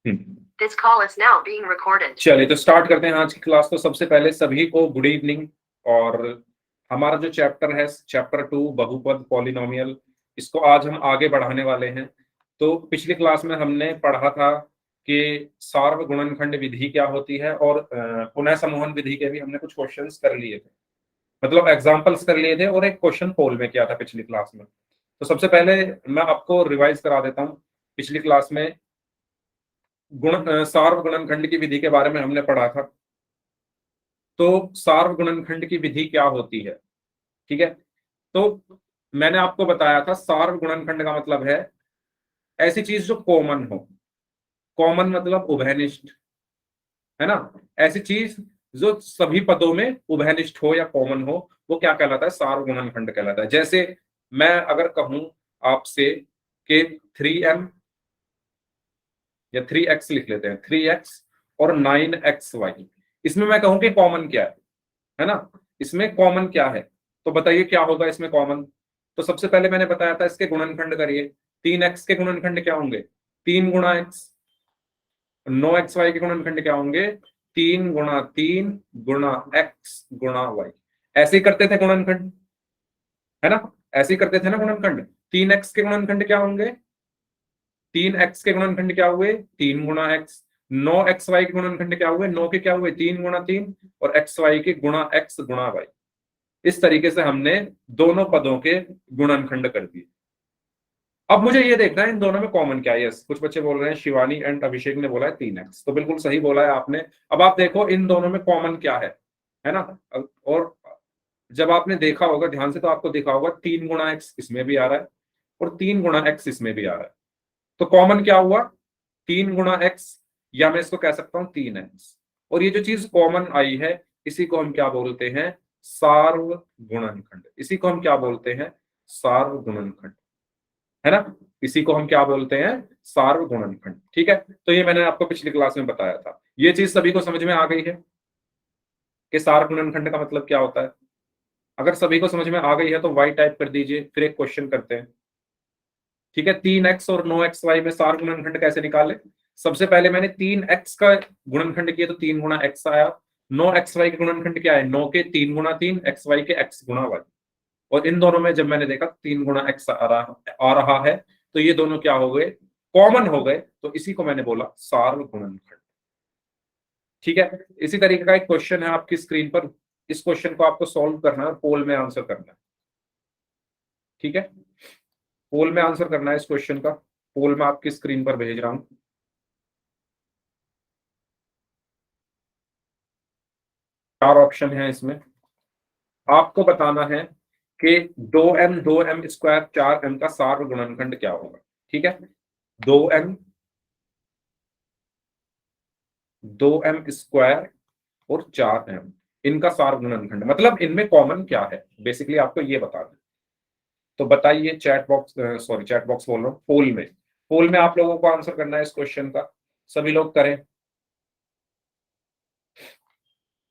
This call is now being recorded. चलिए तो start करते हैं आज की क्लास। तो सबसे पहले सभी को गुड इवनिंग। और हमारा जो चैप्टर है चैप्टर 2 बहुपद पॉलिनोमियल, इसको आज हम आगे बढ़ाने वाले हैं। तो पिछली क्लास में हमने पढ़ा था कि सार्वगुणनखंड विधि क्या होती है, और पुनः समूहन विधि के भी हमने कुछ क्वेश्चंस कर लिए थे, मतलब एग्जांपल्स कर लिए थे, और एक क्वेश्चन पोल में किया था पिछली क्लास में। तो सबसे पहले मैं आपको रिवाइज करा देता हूँ। पिछली क्लास में सार्वगुणनखंड की विधि के बारे में हमने पढ़ा था। तो सार्वगुणनखंड की विधि क्या होती है, ठीक है। तो मैंने आपको बताया था सार्वगुणनखंड का मतलब है ऐसी चीज जो कॉमन हो। कॉमन मतलब उभयनिष्ठ, है ना। ऐसी चीज जो सभी पदों में उभयनिष्ठ हो या कॉमन हो, वो क्या कहलाता है, सार्वगुणनखंड कहलाता है। जैसे मैं अगर कहूं आपसे कि 3m या 3x लिख लेते हैं, 3x और 9xy, इसमें मैं कहूं कि कॉमन क्या है ना। इसमें कॉमन क्या है, तो बताइए क्या होगा इसमें कॉमन। तो सबसे पहले मैंने बताया था इसके गुणनखंड करिए। 3x के गुणनखंड क्या होंगे, 3 गुणा x। 9xy के गुणनखंड क्या होंगे, 3 गुणा 3 गुणा x गुणा y। ऐसे ही करते थे गुणनखंड, है ना। ऐसे ही करते थे ना गुणनखंड। 3x के गुणनखंड क्या होंगे, 3x के गुणनखंड क्या हुए, 3 गुणा x। 9xy के गुणनखंड क्या हुए, 9 के क्या हुए, 3 गुणा 3, और xy के गुणा x गुणा y। इस तरीके से हमने दोनों पदों के गुणनखंड कर दिए। अब मुझे ये देखना है इन दोनों में कॉमन क्या है। यस, कुछ बच्चे बोल रहे हैं, शिवानी एंड अभिषेक ने बोला है 3x, तो बिल्कुल सही बोला है आपने। अब आप देखो इन दोनों में कॉमन क्या है ना। और जब आपने देखा होगा ध्यान से, तो आपको देखा होगा 3 गुणा x इसमें भी आ रहा है और 3 गुणा x इसमें भी आ रहा है। तो कॉमन क्या हुआ, 3 गुणा x, या मैं इसको कह सकता हूं 3x। और ये जो चीज कॉमन आई है, इसी को हम क्या बोलते हैं, सार्वगुणनखंड। इसी को हम क्या बोलते हैं, सार्वगुणनखंड, है ना। इसी को हम क्या बोलते हैं, सार्वगुणनखंड। ठीक है, तो ये मैंने आपको पिछली क्लास में बताया था। ये चीज सभी को समझ में आ गई है कि सार्वगुणनखंड का मतलब क्या होता है। अगर सभी को समझ में आ गई है तो वाई टाइप कर दीजिए, फिर एक क्वेश्चन करते हैं। ठीक है, 3x और 9xy में सार्वगुणनखंड कैसे निकाले। सबसे पहले मैंने 3x का गुणनखंड किया तो 3 गुणा x आया। 9xy के गुणनखंड क्या है, 9 के 3 गुणा 3, xy के x गुणा y। और इन दोनों में जब मैंने देखा 3 गुणा x आ रहा है, तो ये दोनों क्या हो गए, कॉमन हो गए। तो इसी को मैंने बोला सार्वगुणनखंड। ठीक है, इसी तरीके का एक क्वेश्चन है आपकी स्क्रीन पर। इस क्वेश्चन को आपको सॉल्व करना है और पोल में आंसर करना है। ठीक है, पोल में आंसर करना है इस क्वेश्चन का। पोल में आपकी स्क्रीन पर भेज रहा हूं। चार ऑप्शन है इसमें, आपको बताना है कि 2m स्क्वायर 4m का सार्वगुणनखंड क्या होगा। ठीक है, 2m स्क्वायर और 4m, इनका सार्वगुणनखंड मतलब इनमें कॉमन क्या है, बेसिकली आपको ये बताना है। तो बताइए chat box, sorry chat box बोल रहा हूँ, पोल में आप लोगों को आंसर करना है इस क्वेश्चन का। सभी लोग करें,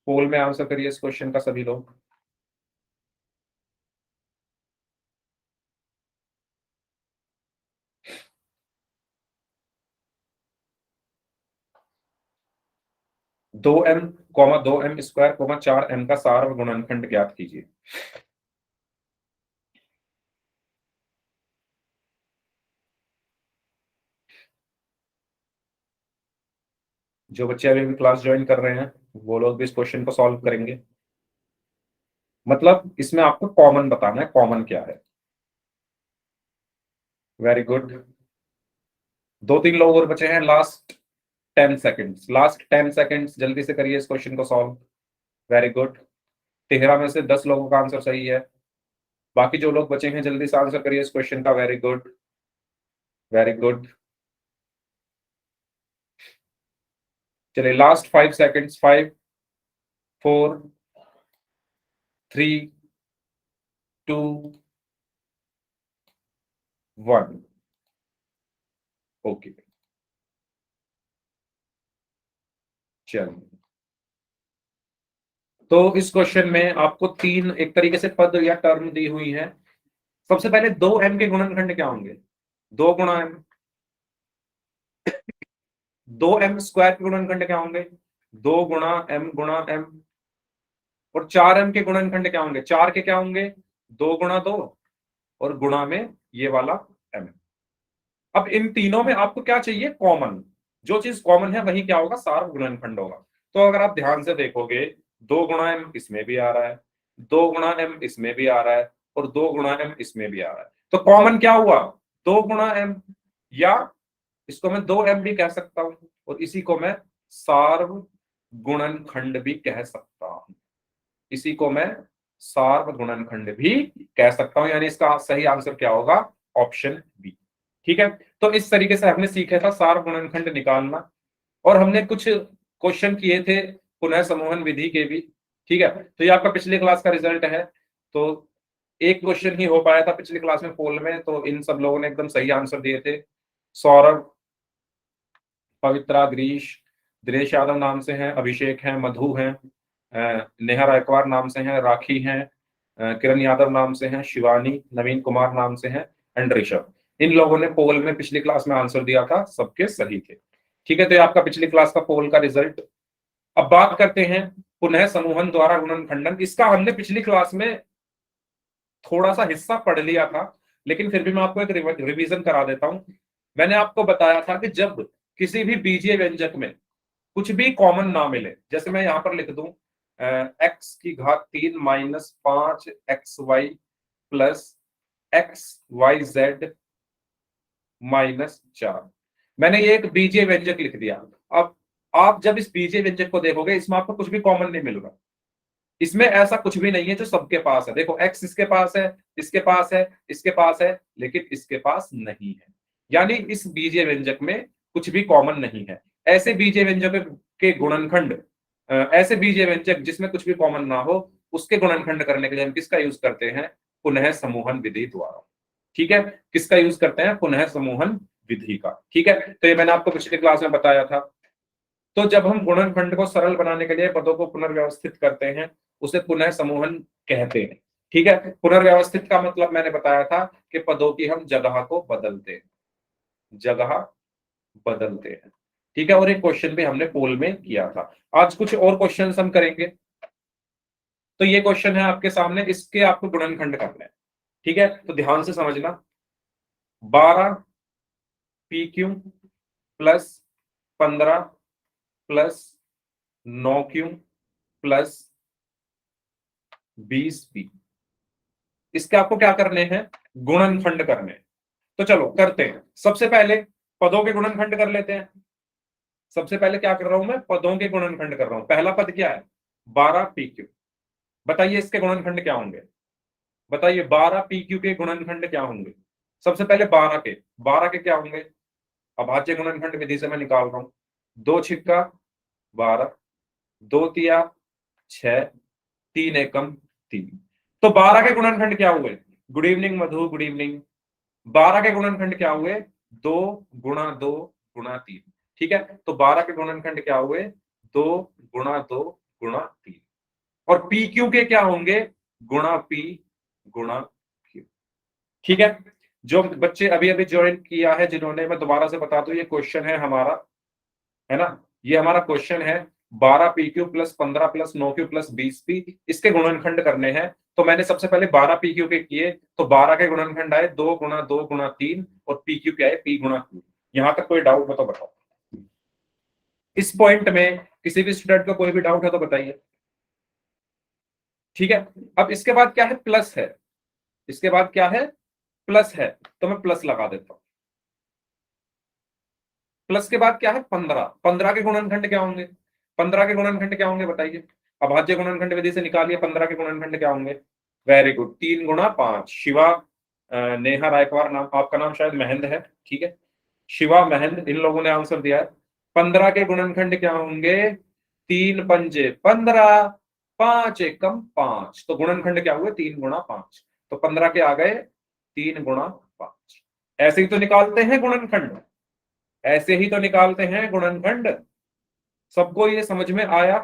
पोल में आंसर करिए इस क्वेश्चन का सभी लोग। दो एम स्क्वायर 4m का सार्वगुणनखंड ज्ञात कीजिए। जो बच्चे अभी भी क्लास ज्वाइन कर रहे हैं, वो लोग भी इस क्वेश्चन को सॉल्व करेंगे। मतलब इसमें आपको कॉमन बताना है, कॉमन क्या है। वेरी गुड, 2-3 लोग और बचे हैं। लास्ट 10 सेकेंड्स जल्दी से करिए इस क्वेश्चन को सॉल्व। वेरी गुड, 13 में से 10 लोगों का आंसर सही है। बाकी जो लोग बचे हैं जल्दी से आंसर करिए इस क्वेश्चन का। Very good, very good. चलिए लास्ट 5 सेकेंड्स, 5 4 3 2 1। ओके, चलिए। तो इस क्वेश्चन में आपको तीन एक तरीके से पद या टर्म दी हुई है। सबसे पहले 2m के गुणनखंड क्या होंगे, 2 गुणा m। 2m स्क्वायर के गुणनखंड क्या होंगे? 2 गुणा m, और 4m के गुणनखंड क्या होंगे? 4 के क्या होंगे? 2 गुणा 2 और गुणा में ये वाला m। अब इन तीनों में आपको क्या चाहिए? कॉमन। जो चीज कॉमन है वही क्या होगा? सार्व गुणनखंड होगा। तो अगर आप ध्यान से देखोगे 2 गुणा m इसमें भी आ रहा है, 2 गुणा m इसमें भी आ रहा है, और 2 गुणा m इसमें भी आ रहा है। तो कॉमन क्या हुआ? 2 गुणा m, या इसको मैं 2m भी कह सकता हूं, और इसी को मैं सार्व गुणनखंड भी कह सकता हूं। इसी को मैं सार्व गुणनखंड भी कह सकता हूं, यानी इसका सही आंसर क्या होगा? Option B. ठीक है, तो इस तरीके से हमने सीखा था सार्व गुणनखंड निकालना, और हमने कुछ क्वेश्चन किए थे पुनः समूहन विधि के भी। ठीक है, तो ये आपका पिछले क्लास का रिजल्ट है। तो एक क्वेश्चन ही हो पाया था पिछली क्लास में पोल में, तो इन सब लोगों ने एकदम सही आंसर दिए थे। सौरभ, पवित्रा, दिनेश यादव नाम से हैं, अभिषेक हैं, मधु हैं, नेहा रायकवार नाम से हैं, राखी हैं, किरण यादव नाम से हैं, शिवानी, नवीन कुमार नाम से हैं, एंड ऋषभ। इन लोगों ने पोल में पिछली क्लास में आंसर दिया था, सबके सही थे। ठीक है, तो ये आपका पिछली क्लास का पोल का रिजल्ट। अब बात करते हैं पुनः समूहन द्वारा गुणनखंडन। इसका हमने पिछली क्लास में थोड़ा सा हिस्सा पढ़ लिया था, लेकिन फिर भी मैं आपको एक रिवीजन करा देता हूं। मैंने आपको बताया था कि जब किसी भी बीजीय व्यंजक में कुछ भी कॉमन ना मिले, जैसे मैं यहां पर लिख दूं x की घात 3 minus 5 xy plus xyz minus 4, मैंने ये एक बीजीय व्यंजक लिख दिया। अब आप जब इस बीजीय व्यंजक को देखोगे, इसमें आपको कुछ भी कॉमन नहीं मिल रहा। इसमें ऐसा कुछ भी नहीं है जो सबके पास है। देखो x इसके पास है, इसके पास है, इसके पास है, लेकिन इसके पास नहीं है। यानी इस बीजीय व्यंजक में कुछ भी कॉमन नहीं है। ऐसे बीजीय व्यंजक के गुणनखंड, ऐसे बीजीय व्यंजक जिसमें कुछ भी कॉमन ना हो, उसके गुणनखंड करने के लिए हम किसका यूज करते हैं? पुनः समूहन विधि द्वारा। ठीक है, किसका यूज करते हैं? पुनः समूहन विधि का। ठीक है, तो ये मैंने आपको पिछले क्लास में बताया था। तो जब हम गुणनखंड को सरल बनाने के लिए पदों को पुनर्व्यवस्थित करते हैं, उसे पुनः समूहन कहते हैं। ठीक है, पुनर्व्यवस्थित का मतलब मैंने बताया था कि पदों की हम जगह को बदलते हैं, जगह बदलते हैं। ठीक है, और एक क्वेश्चन भी हमने पोल में किया था। आज कुछ और क्वेश्चन हम करेंगे। तो ये क्वेश्चन है आपके सामने, इसके आपको गुणनखंड करना है। ठीक है, तो ध्यान से समझना। 12 PQ plus 15 plus 9Q plus 20P, इसके आपको क्या करने हैं? गुणनखंड करने हैं। तो चलो करते हैं। सबसे पहले पदों के गुणनखंड कर लेते हैं। सबसे पहले क्या कर रहा हूं मैं? पदों के गुणनखंड कर रहा हूं। पहला पद क्या है? 12PQ। बताइए इसके गुणनखंड क्या होंगे? बताइए 12PQ के गुणनखंड क्या होंगे? सबसे पहले 12 के क्या होंगे? अभाज्य गुणनखंड विधि से मैं निकाल रहा हूं। 2 छिक्का 12, 2 तिया 6, 3 एकम 3। तो 12 के गुणनखंड क्या हुए? गुड इवनिंग मधु, गुड इवनिंग। 12 के गुणनखंड क्या हुए? 2 गुणा 2 गुणा 3। ठीक है, तो 12 के गुणनखंड क्या हुए? 2 गुणा 2 गुणा 3। और पी क्यू के क्या होंगे? गुणा पी गुणा क्यू। ठीक है, जो बच्चे अभी अभी ज्वाइन किया है जिन्होंने, मैं दोबारा से बता दूं, ये क्वेश्चन है हमारा, है ना? ये हमारा क्वेश्चन है 12PQ plus 15 plus 9Q plus 20P, इसके गुणनखंड करने हैं। तो मैंने सबसे पहले 12PQ के किए, तो 12 के गुणनखंड आए 2 गुणा 2 गुणा 3, और PQ के आए P गुणा Q। यहां तक कोई डाउट हो तो बताओ। इस पॉइंट में किसी भी स्टूडेंट को कोई भी डाउट है तो बताइए। ठीक है, अब इसके बाद क्या है? प्लस है। इसके बाद क्या है? प्लस है, तो मैं प्लस लगा देता हूं। प्लस के बाद क्या है? 15। 15 के गुणनखंड क्या होंगे? 15 के गुणनखंड क्या होंगे बताइए? अभाज्य गुणनखंड विधि से निकालिए 15 के गुणनखंड क्या होंगे। वेरी गुड, 3 गुणा 5। शिवा, नेहा रायकवार नाम, आपका नाम शायद महेंद्र है। ठीक है, शिवा, महेंद्र, इन लोगों ने आंसर दिया है। 15 के गुणनखंड क्या होंगे? 3 पंजे 15, 5 एकम 5। तो गुणनखंड क्या हुए? 3 गुणा 5। तो 15 के आ गए 3 गुणा 5। ऐसे ही तो निकालते हैं गुणनखंड, ऐसे ही तो निकालते हैं गुणनखंड। सबको ये समझ में आया?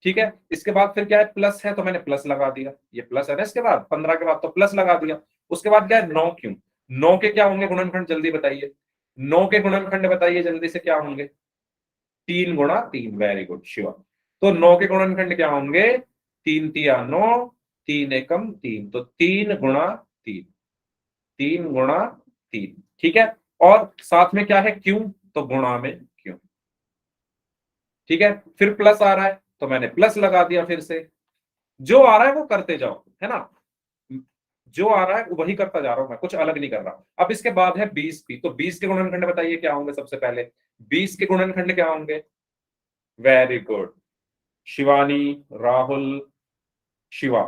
ठीक है, इसके बाद फिर क्या है? प्लस है, तो मैंने प्लस लगा दिया। ये प्लस है ना, इसके बाद 15 के बाद तो प्लस लगा दिया। उसके बाद क्या है? 9 क्यों? 9 के क्या होंगे गुणनखंड? जल्दी बताइए। 9 के गुणनखंड बताइए जल्दी से, क्या होंगे? 3 गुणा 3, वेरी गुड शिवा। तो 9 के गुणनखंड क्या होंगे? 3 तिया 9, 3 एकम 3, तो 3 गुणा 3, 3 गुणा 3, ठीक है। और साथ में क्या है? क्यों, तो गुणा में क्यों, ठीक है। फिर प्लस आ रहा है तो मैंने प्लस लगा दिया, फिर से जो आ रहा है वो करते जाओ, है ना, जो आ रहा है वही करता जा रहा हूं मैं, कुछ अलग नहीं कर रहा। अब इसके बाद है 20 की, तो 20 के गुणनखंड बताइए क्या होंगे? सबसे पहले 20 के गुणनखंड क्या होंगे? Very good Shivani, Rahul, Shiva.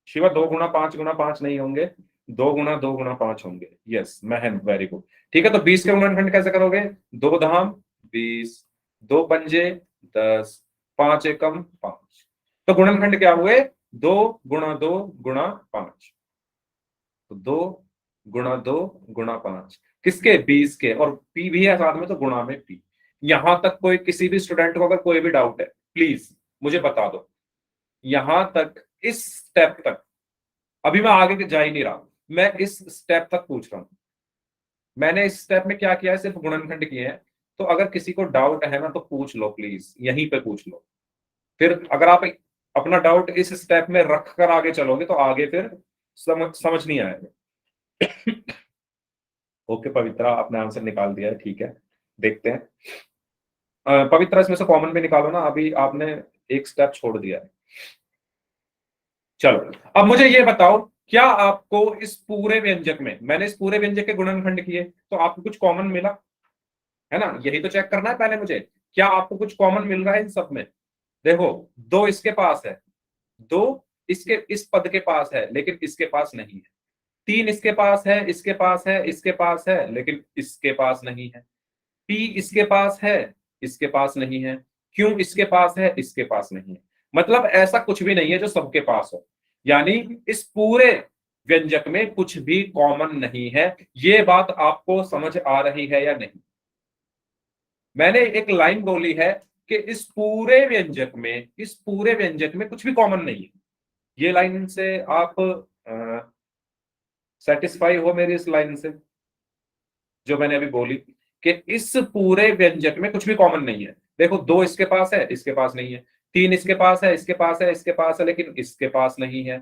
शिवा 2 गुणा 5 नहीं होंगे, 2 गुणा 5 होंगे। यस महन, वेरी गुड। ठीक है, तो 20 के गुणनखंड कैसे करोगे? 2 धाम 20, 2 पंजे 10, 5 एकम 5, तो गुणनखंड क्या हुए? 2 गुणा 2 गुणा 5, तो 2 गुणा 2 गुणा 5, किसके? 20 के, और पी भी है साथ में, तो गुणा में पी। यहां तक कोई किसी भी स्टूडेंट को अगर कोई भी डाउट है प्लीज मुझे बता दो। यहां तक, इस स्टेप तक, अभी मैं आगे जा ही नहीं रहा, मैं इस स्टेप तक पूछ रहा हूं। मैंने इस स्टेप में क्या किया है? सिर्फ गुणनखंड किए हैं। तो अगर किसी को डाउट है ना तो पूछ लो प्लीज, यहीं पे पूछ लो। फिर अगर आप अपना डाउट इस स्टेप में रख कर आगे चलोगे तो आगे फिर समझ नहीं आएगा। ओके पवित्रा, आपने आंसर निकाल दिया है, ठीक है। देखते हैं पवित्रा, इसमें से कॉमन भी निकालो ना, अभी आपने एक स्टेप छोड़ दिया है। चलो, अब मुझे ये बताओ, क्या आपको इस पूरे व्यंजक में, मैंने इस पूरे व्यंजक के गुणनखंड किए तो आपको कुछ कॉमन मिला? है ना, यही तो चेक करना है पहले मुझे, क्या आपको कुछ कॉमन मिल रहा है इन सब में? देखो, 2 इसके पास है, 2 इसके इस पद के पास है लेकिन इसके पास नहीं है, 3 इसके पास है, इसके पास है, इसके पास है, लेकिन इसके पास नहीं है, पी इसके पास है, इसके पास नहीं है, क्यों इसके पास है, इसके पास नहीं है। मतलब ऐसा कुछ भी नहीं है जो सबके पास हो, यानी इस पूरे व्यंजक में कुछ भी कॉमन नहीं है। ये बात आपको समझ आ रही है या नहीं? मैंने एक लाइन बोली है कि इस पूरे व्यंजक में, इस पूरे व्यंजक में कुछ भी कॉमन नहीं है। ये लाइन से आप सेटिस्फाई हो मेरी इस लाइन से जो मैंने अभी बोली, कि इस पूरे व्यंजक में कुछ भी कॉमन नहीं है? देखो, 2 इसके पास है, इसके पास नहीं है, 3 इसके पास है, इसके पास है, इसके पास है, लेकिन इसके पास नहीं है,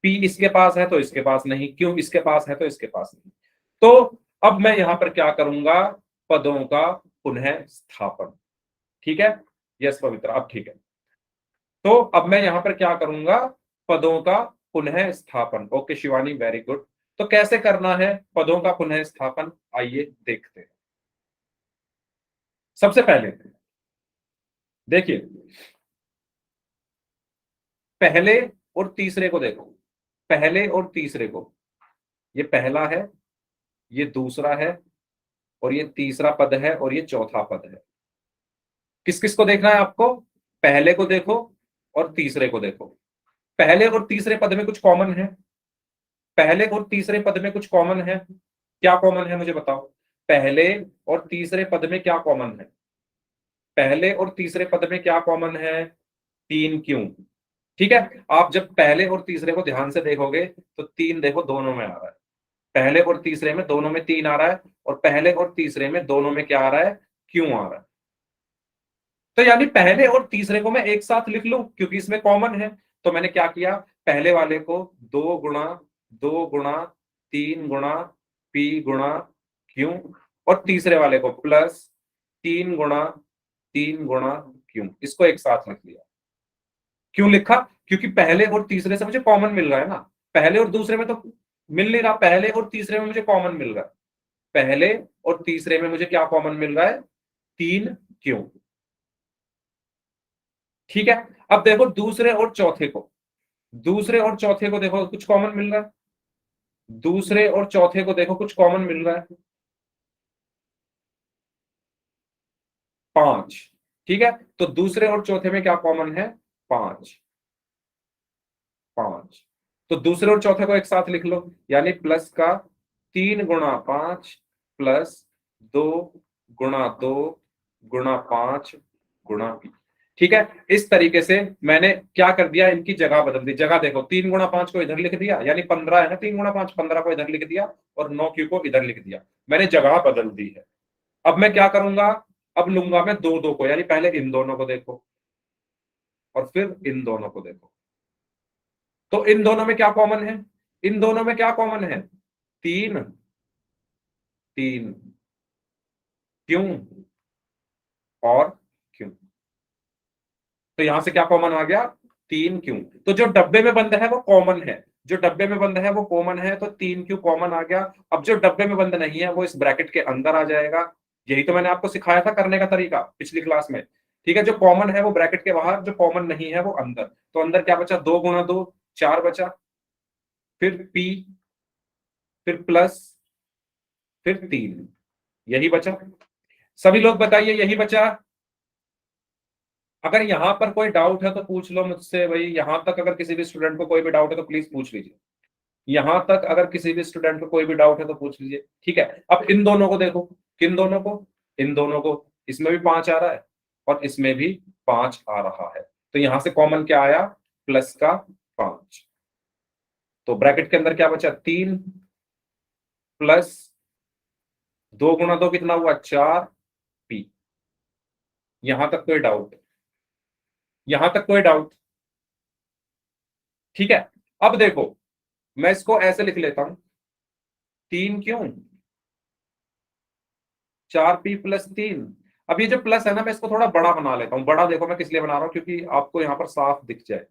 पी इसके पास है तो इसके पास नहीं, क्यों इसके पास है तो इसके पास नहीं। तो अब मैं यहां पर क्या करूंगा? पदों का पुनः स्थापन, ठीक है। यस पवित्र, अब ठीक है। तो अब मैं यहां पर क्या करूंगा? पदों का पुनः स्थापन। Okay Shivani, very good. तो कैसे करना है पदों का पुनः स्थापन, आइए देखते हैं। सबसे पहले देखिए, पहले और तीसरे को देखो, पहले और तीसरे को, ये पहला है, ये दूसरा है, और ये तीसरा पद है, और ये चौथा पद है। किस किस को देखना है आपको? पहले को देखो और तीसरे को देखो। पहले और तीसरे पद में कुछ कॉमन है, पहले और तीसरे पद में कुछ कॉमन है। क्या कॉमन है मुझे बताओ? पहले और तीसरे पद में क्या कॉमन है? पहले और तीसरे पद में क्या कॉमन है? 3 क्यों, ठीक है। आप जब पहले और तीसरे को ध्यान से देखोगे तो 3 देखो दोनों में आ रहा है, पहले और तीसरे में दोनों में 3 आ रहा है, और पहले और तीसरे में दोनों में क्या आ रहा है? क्यों आ रहा है। तो यानी पहले और तीसरे को मैं एक साथ लिख लूं क्योंकि इसमें कॉमन है। तो मैंने क्या किया? पहले वाले को 2 गुणा 2 गुणा 3 गुणा पी गुणा क्यों, और तीसरे वाले को प्लस 3 गुणा 3 गुणा क्यों, इसको एक साथ लिख लिया। क्यों लिखा? क्योंकि पहले और तीसरे से मुझे कॉमन मिल रहा है ना, पहले और दूसरे में तो मिल नहीं रहा, पहले और तीसरे में मुझे कॉमन मिल रहा है। पहले और तीसरे में मुझे क्या कॉमन मिल रहा है? 3 क्यों, ठीक है। अब देखो दूसरे और चौथे को, दूसरे और चौथे को देखो कुछ कॉमन मिल रहा है, दूसरे और चौथे को देखो कुछ कॉमन मिल रहा है, 5, ठीक है। तो दूसरे और चौथे में क्या कॉमन है? 5, 5। तो दूसरे और चौथे को एक साथ लिख लो, यानी प्लस का 3 गुणा 5 प्लस 2 गुणा 2 गुणा 5 गुणा पी, ठीक है। इस तरीके से मैंने क्या कर दिया, इनकी जगह बदल दी। जगह देखो, 3 गुणा 5 को इधर लिख दिया, यानी 15 है ना, 3 गुणा 5, 15 को इधर लिख दिया, और 9 क्यू को इधर लिख दिया। मैंने जगह बदल दी है। अब मैं क्या करूंगा? अब लूंगा मैं दो दो को, यानी पहले इन दोनों को देखो और फिर इन दोनों को देखो। तो इन दोनों में क्या कॉमन है? इन दोनों में क्या कॉमन है? तीन। तीन। क्यों और क्यों? तो यहां से क्या कॉमन आ गया? तीन क्यों। तो जो डब्बे में बंद है वो कॉमन है, जो डब्बे में बंद है वो कॉमन है, तो तीन क्यों कॉमन आ गया। अब जो डब्बे में बंद नहीं है वो इस ब्रैकेट के अंदर आ जाएगा। यही तो मैंने आपको सिखाया था करने का तरीका पिछली क्लास में। ठीक है, जो कॉमन है वो ब्रैकेट के बाहर, जो कॉमन नहीं है वो अंदर। तो अंदर क्या बचा? दो गुणा दो, चार बचा, फिर पी, फिर प्लस, फिर तीन, यही बचा। सभी लोग बताइए, यही बचा। अगर यहां पर कोई डाउट है तो पूछ लो मुझसे भाई, यहां तक अगर किसी भी स्टूडेंट को कोई भी डाउट है तो प्लीज पूछ लीजिए। यहां तक अगर किसी भी स्टूडेंट को कोई भी डाउट है तो पूछ लीजिए। ठीक है, अब इन दोनों को देखो। किन दोनों को? इन दोनों को। इसमें भी पांच आ रहा है और इसमें भी पांच आ रहा है, तो यहां से कॉमन क्या आया? प्लस का पांच। तो ब्रैकेट के अंदर क्या बचा? तीन प्लस दो गुना दो कितना हुआ? चार पी। यहां तक कोई डाउट? यहां तक कोई डाउट? ठीक है, अब देखो मैं इसको ऐसे लिख लेता हूं। तीन क्यों, चार पी प्लस तीन। अब ये जो प्लस है ना, मैं इसको थोड़ा बड़ा बना लेता हूँ। बड़ा देखो मैं किस लिए बना रहा हूँ, क्योंकि आपको यहाँ पर साफ दिख जाए।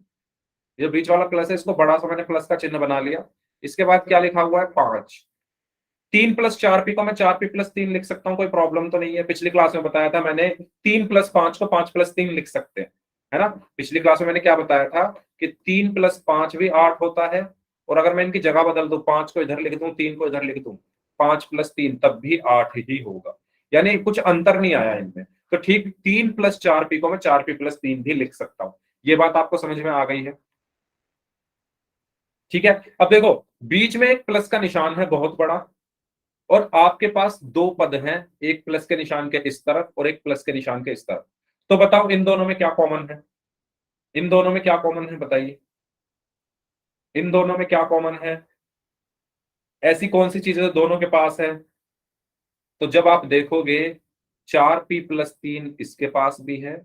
ये बीच वाला प्लस है, इसको बड़ा सा मैंने प्लस का चिन्ह बना लिया। इसके बाद क्या लिखा हुआ है? पांच। तीन प्लस चार पी को मैं चार पी प्लस तीन लिख सकता हूँ, कोई प्रॉब्लम तो नहीं है। पिछली क्लास में बताया था मैंने, तीन प्लस पांच को पांच प्लस तीन लिख सकते हैं, है ना। पिछली क्लास में मैंने क्या बताया था कि तीन प्लस पांच भी आठ होता है। और अगर मैं इनकी जगह बदल दूं, पांच को इधर लिख दूं, तीन को इधर लिख दूं, पांच प्लस तीन तब भी आठ ही होगा। यानी कुछ अंतर नहीं आया इनमें। तो ठीक तीन प्लस चार पी को मैं चार पी प्लस तीन भी लिख सकता हूं। ये बात आपको समझ में आ गई है? ठीक है, अब देखो बीच में एक प्लस का निशान है बहुत बड़ा, और आपके पास दो पद हैं, एक प्लस के निशान के इस तरफ और एक प्लस के निशान के इस तरफ। तो बताओ इन दोनों में क्या कॉमन है? इन दोनों में क्या कॉमन है बताइए? इन दोनों में क्या कॉमन है? ऐसी कौन सी चीजें दोनों के पास है? तो जब आप देखोगे, चार पी प्लस तीन इसके पास भी है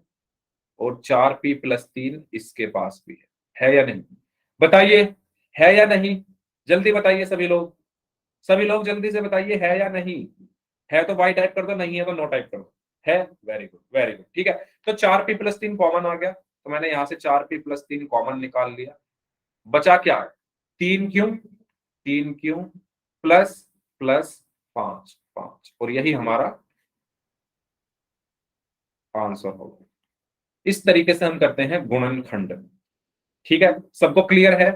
और चार पी प्लस तीन इसके पास भी है या नहीं? बताइए, है या नहीं? जल्दी बताइए सभी लोग। सभी लोग जल्दी से बताइए, है या नहीं? है तो वाई टाइप कर दो, नहीं है तो नो टाइप कर दो। है? Very good, very good. ठीक है, तो चार पी प्लस तीन कॉमन आ गया, तो मैंने यहां से चार पी प्लस तीन कॉमन निकाल लिया। बचा क्या? तीन क्यों, तीन क्यों प्लस प्लस पांच पांच, और यही हमारा आंसर होगा। इस तरीके से हम करते हैं गुणनखंड। ठीक है, सबको क्लियर है?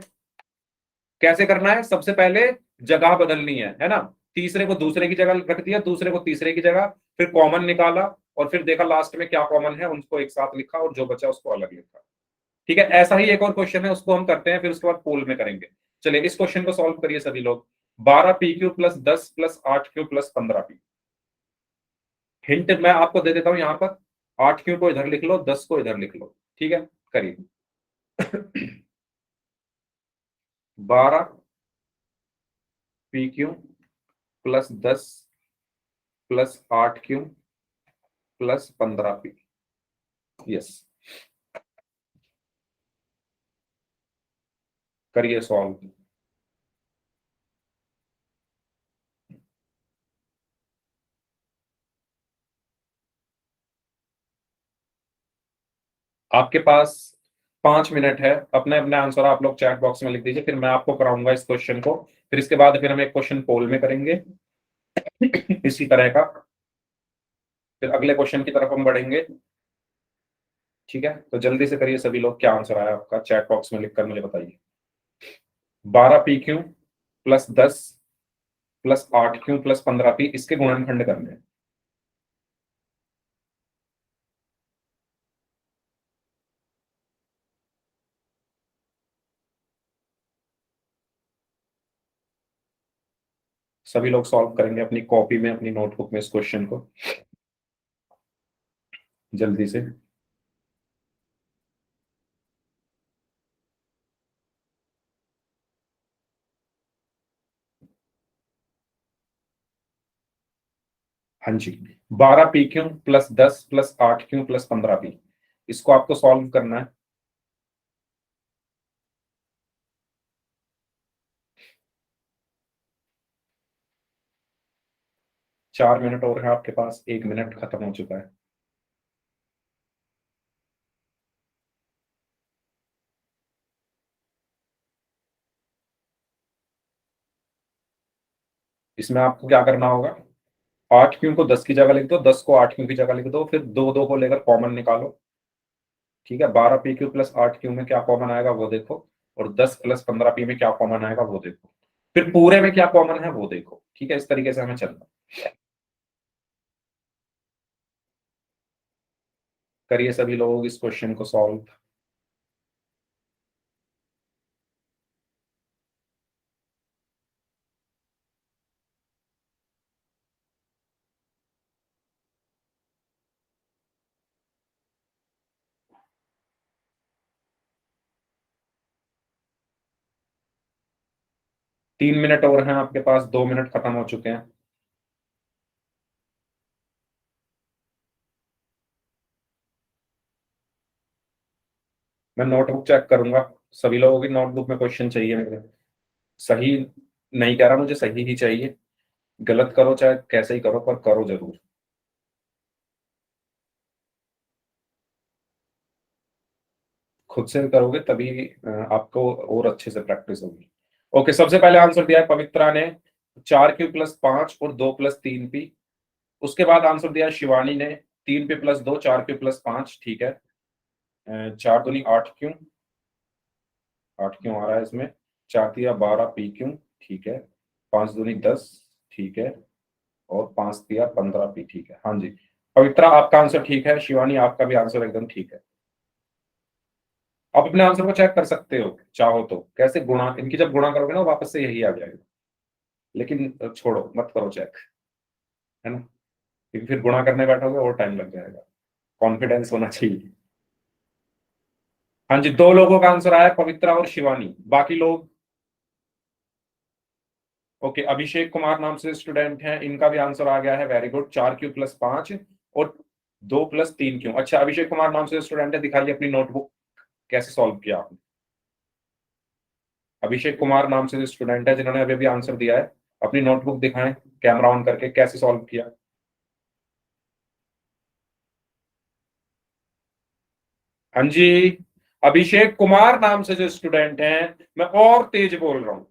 कैसे करना है? सबसे पहले जगह बदलनी है ना। तीसरे को दूसरे की जगह रख दिया, दूसरे को तीसरे की जगह, फिर कॉमन निकाला और फिर देखा लास्ट में क्या कॉमन है, उनको एक साथ लिखा और जो बचा उसको अलग लिखा। ठीक है, ऐसा ही एक और क्वेश्चन है, उसको हम करते हैं, फिर उसके बाद पोल में करेंगे। चलिए इस क्वेश्चन को सॉल्व करिए सभी लोग। बारह पी क्यू प्लस दस प्लस आठ क्यू प्लस पंद्रह पी। हिंट मैं आपको दे देता हूं यहाँ पर, आठ क्यू को इधर लिख लो, दस को इधर लिख लो। ठीक है, करिए। बारह पी क्यू प्लस दस प्लस आठ क्यू प्लस पंद्रह पी। यस, करिए सॉल्व। आपके पास 5 मिनट है, अपने अपने आंसर आप लोग चैट बॉक्स में लिख दीजिए, फिर मैं आपको कराऊंगा इस क्वेश्चन को। फिर इसके बाद फिर हम एक क्वेश्चन पोल में करेंगे इसी तरह का। फिर अगले क्वेश्चन की तरफ हम बढ़ेंगे। ठीक है, तो जल्दी से करिए सभी लोग, क्या आंसर आया आपका चैट बॉक्स में लिखकर मुझे बताइए। बारह पी क्यू प्लस दस प्लस आठ क्यू प्लस पंद्रह पी, इसके गुणनखंड करने हैं। सभी लोग सॉल्व करेंगे अपनी कॉपी में, अपनी नोटबुक में इस क्वेश्चन को, जल्दी से। हाँ हाँ जी, 12 P Q plus 10 plus 8 Q plus 15 P, इसको आपको सॉल्व करना है। चार मिनट और है आपके पास, 1 मिनट खत्म हो चुका है। इसमें आपको क्या करना होगा, 8 क्यू को 10 की जगह लिख दो, 10 को 8 क्यू की जगह लिख दो, फिर दो दो को लेकर कॉमन निकालो। ठीक है, 12 पी क्यू प्लस 8 क्यू में क्या कॉमन आएगा वो देखो, और 10 प्लस 15 पी में क्या कॉमन आएगा वो देखो, फिर पूरे में क्या कॉमन है वो देखो। ठीक है, इस तरीके से हमें चलना। करिए सभी लोग इस क्वेश्चन को सॉल्व। तीन मिनट और हैं आपके पास, 2 मिनट खत्म हो चुके हैं। मैं नोटबुक चेक करूंगा, सभी लोगों की नोटबुक में क्वेश्चन चाहिए मेरे। सही नहीं कह रहा, मुझे सही ही चाहिए, गलत करो चाहे कैसे ही करो, पर करो जरूर। खुद से करोगे तभी आपको और अच्छे से प्रैक्टिस होगी। ओके, सबसे पहले आंसर दिया है पवित्रा ने, 4 क्यू प्लस 5 और 2 प्लस 3 पी। उसके बाद आंसर दिया है शिवानी ने, 3 पी प्लस 2, 4 क्यू प्लस 5। ठीक है, 4 दूनी 8 क्यू, 8 क्यू आ रहा है इसमें, 4 तिया 12 पी क्यू। ठीक है, 5 दूनी 10। ठीक है, और 5 तिया 15 पी। ठीक है, हाँ जी, पवित्रा आपका आंसर ठीक है, शिवानी आपका भी आंसर एकदम ठीक है। आप अपने आंसर को चेक कर सकते हो चाहो तो, कैसे गुणा, इनकी जब गुणा करोगे ना वापस से यही आ जाएगा, लेकिन छोड़ो मत करो चेक, है ना, क्योंकि फिर गुणा करने बैठोगे और टाइम लग जाएगा। कॉन्फिडेंस होना चाहिए। हाँ जी, दो लोगों का आंसर आया, पवित्रा और शिवानी, बाकी लोग। ओके, अभिषेक कुमार नाम से स्टूडेंट हैं, इनका भी आंसर आ गया है, वेरी गुड, 4 क्यू प्लस 5 और 2 प्लस 3 क्यू। अच्छा, अभिषेक कुमार नाम से स्टूडेंट है, दिखाइए अपनी नोटबुक कैसे सॉल्व किया आपने। अभिषेक कुमार नाम से स्टूडेंट है जिन्होंने अभी अभी आंसर दिया है, अपनी नोटबुक दिखाएं कैमरा ऑन करके, कैसे सॉल्व किया। हाँ जी, अभिषेक कुमार नाम से जो स्टूडेंट हैं, मैं और तेज बोल रहा हूं,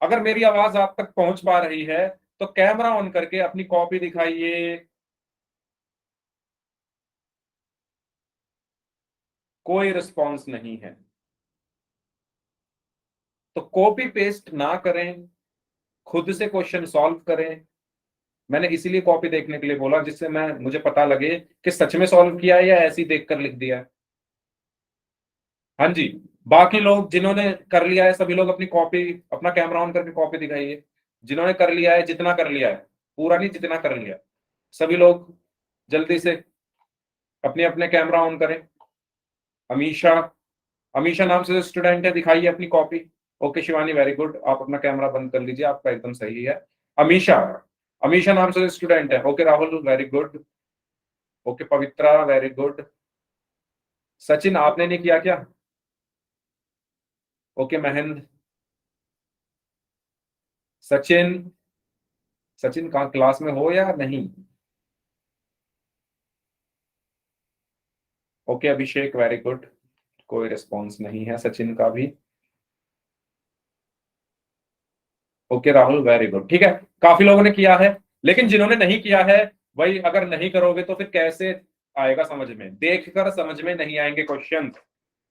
अगर मेरी आवाज आप तक पहुंच पा रही है तो कैमरा ऑन करके अपनी कॉपी दिखाइए। कोई रिस्पॉन्स नहीं है, तो कॉपी पेस्ट ना करें, खुद से क्वेश्चन सॉल्व करें। मैंने इसीलिए कॉपी देखने के लिए बोला, जिससे मैं मुझे पता लगे कि सच में सॉल्व किया है या ऐसे ही देख कर लिख दिया है। हाँ जी, बाकी लोग जिन्होंने कर लिया है सभी लोग अपनी कॉपी, अपना कैमरा ऑन करके कॉपी दिखाइए। जिन्होंने कर लिया है, जितना कर लिया है, पूरा नहीं जितना कर लिया, सभी लोग जल्दी से अपने अपने कैमरा ऑन करें। अमीशा, अमीशा नाम से स्टूडेंट है, दिखाइए अपनी copy. Okay Shivani, very good, आप अपना कैमरा बंद कर लीजिए, आपका एकदम सही है। अमीशा, अमीशा नाम से स्टूडेंट है। Okay Rahul, very good. Okay Pavitra, very good. Sachin, आपने नहीं किया क्या? ओके महेंद्र, सचिन, सचिन कहाँ, क्लास में हो या नहीं? ओके अभिषेक, वेरी गुड, कोई रिस्पॉन्स नहीं है सचिन का भी। ओके राहुल, वेरी गुड, ठीक है, काफी लोगों ने किया है, लेकिन जिन्होंने नहीं किया है, भाई अगर नहीं करोगे तो फिर कैसे आएगा समझ में, देखकर समझ में नहीं आएंगे क्वेश्चन।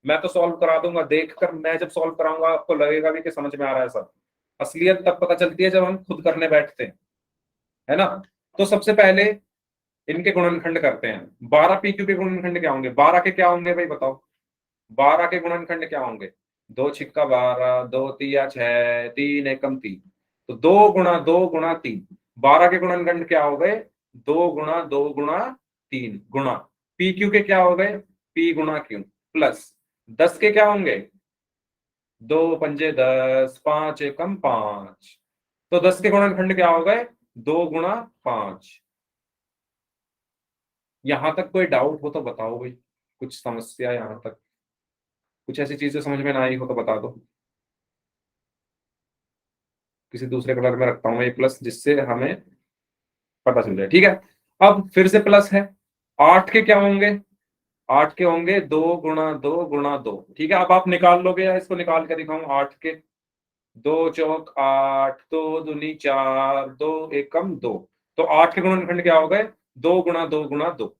मैं तो सॉल्व करा दूंगा देखकर, मैं जब सॉल्व कराऊंगा आपको लगेगा भी कि समझ में आ रहा है सब। असलियत तब पता चलती है जब हम खुद करने बैठते हैं, है ना। तो सबसे पहले इनके गुणनखंड करते हैं। 12 पीक्यू के गुणनखंड क्या होंगे, 12 के क्या होंगे भाई बताओ, 12 के गुणनखंड क्या होंगे? 2 छिक्का 12, 2 तिया 6, 3 एकम 3, तो 2 गुणा 2 गुणा 3, 12 के गुणनखंड क्या हो गए? 2 गुणा 2 गुणा 3 गुणा, पी क्यू के क्या हो गए? पी गुणा क्यू, प्लस 10 के क्या होंगे? 2 पंजे 10, 5 एकम 5, तो 10 के गुणनखंड क्या हो गए? 2 गुणा 5, यहां तक कोई डाउट हो तो बताओ भाई, कुछ समस्या यहां तक, कुछ ऐसी चीजें समझ में ना आई हो तो बता दो। किसी दूसरे कलर में रखता हूं मैं ये प्लस, जिससे हमें पता चल जाए। ठीक है, अब फिर से प्लस है। 8 के क्या होंगे? 8 के होंगे 2 × 2 × 2। ठीक है, अब आप निकाल लोगे या इसको निकाल के दिखाऊं? 8 के 2 × 4 = 8, 2 × 2 = 4, 2 × 1 = 2। तो 8 के गुणनखंड क्या हो गए? 2 × 2 × 2।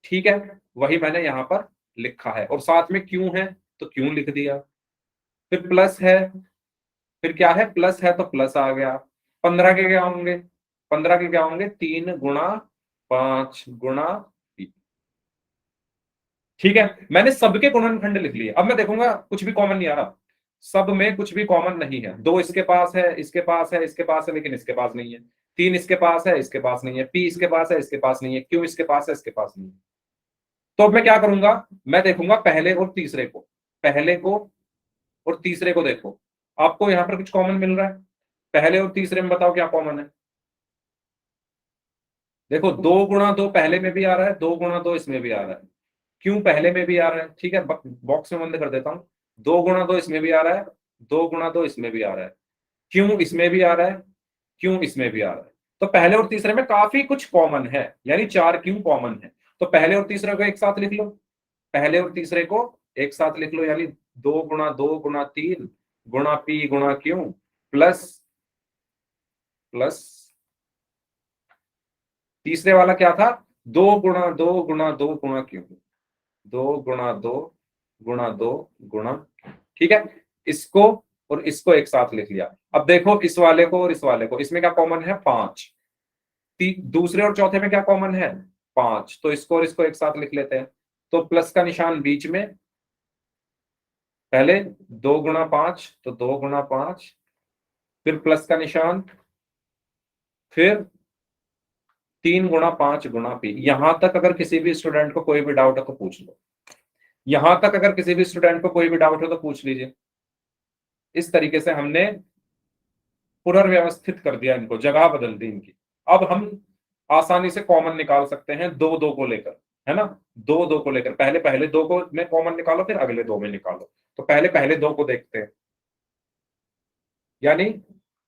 ठीक है, वही मैंने यहां पर लिखा है, और साथ में क्यों है तो क्यों लिख दिया। फिर प्लस है, फिर क्या है? प्लस है तो प्लस आ गया। 15 के क्या होंगे? 15 के क्या होंगे? 3 × 5 × 3। ठीक है, मैंने सबके गुणनखंड लिख लिए। अब मैं देखूंगा कुछ भी कॉमन नहीं आ रहा, सब में कुछ भी कॉमन नहीं है। 2 इसके पास है, इसके पास है, इसके पास है, लेकिन इसके पास नहीं है। 3 इसके पास है, इसके पास नहीं है। P इसके पास है, इसके पास नहीं है। Q इसके पास है, इसके पास नहीं है। तो अब मैं क्या करूंगा? मैं देखूंगा पहले और तीसरे को, पहले को और तीसरे को। देखो आपको यहां पर कुछ कॉमन मिल रहा है? पहले और तीसरे में बताओ क्या कॉमन है? देखो 2 × 2 पहले में भी आ रहा है, 2 × 2 इसमें भी आ रहा है। क्यों पहले में भी आ रहा है? ठीक है, बॉक्स में बंद कर देता हूं। 2 × 2 इसमें भी आ रहा है, 2 × 2 इसमें भी आ रहा है। क्यों इसमें भी आ रहा है? क्यों इसमें भी आ रहा है? तो पहले और तीसरे में काफी कुछ कॉमन है, यानी 4 क्यों कॉमन है। तो पहले और तीसरे को एक साथ लिख लो, पहले और तीसरे को एक साथ लिख लो, यानी 2 × 2 × 3 गुणा P गुणा Q प्लस प्लस तीसरे वाला क्या था? 2 × 2 × 2 × Q, 2 × 2 × 2 ठीक है, इसको और इसको एक साथ लिख लिया। अब देखो इस वाले को और इस वाले को, इसमें क्या कॉमन है? 5। दूसरे और चौथे में क्या कॉमन है? 5। तो इसको और इसको एक साथ लिख लेते हैं। तो प्लस का निशान बीच में, पहले 2 × 5 तो 2 × 5, फिर प्लस का निशान, फिर 3 × 5 × P। यहां तक अगर किसी भी स्टूडेंट को कोई भी डाउट है तो पूछ लो, यहां तक अगर किसी भी स्टूडेंट को कोई भी डाउट हो तो पूछ लीजिए। इस तरीके से हमने पुनर्व्यवस्थित कर दिया, इनको जगह बदल दी इनकी। अब हम आसानी से कॉमन निकाल सकते हैं 2 को लेकर, है ना। 2 को लेकर पहले पहले 2 को में कॉमन निकालो, फिर अगले 2 में निकालो। तो पहले पहले 2 को देखते हैं, यानी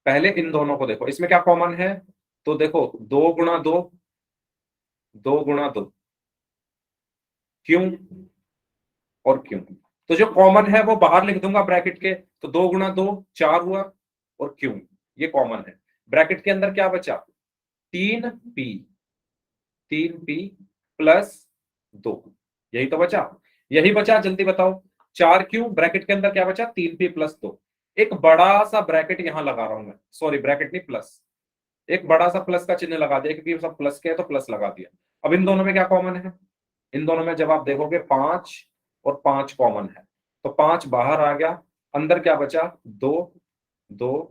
पहले इन दोनों को देखो, इसमें क्या कॉमन है? तो देखो 2 × 2, 2 × 2 क्यों और क्यों। तो जो कॉमन है वो बाहर लिख दूंगा ब्रैकेट के, तो 2 × 2 4 हुआ, और क्यों ये कॉमन है। ब्रैकेट के अंदर क्या बचा? 3P, 3P प्लस 2, यही तो बचा, यही बचा। जल्दी बताओ 4 क्यों, ब्रैकेट के अंदर क्या बचा? 3P plus 2। एक बड़ा सा ब्रैकेट यहां लगा रहा हूं मैं, सॉरी ब्रैकेट नहीं प्लस, एक बड़ा सा प्लस का चिन्ह लगा दिया, क्योंकि सब प्लस के है तो प्लस लगा दिया। अब इन दोनों में क्या कॉमन है? इन दोनों में जब आप देखोगे 5 और 5 कॉमन है, तो 5 बाहर आ गया, अंदर क्या बचा? 2, 2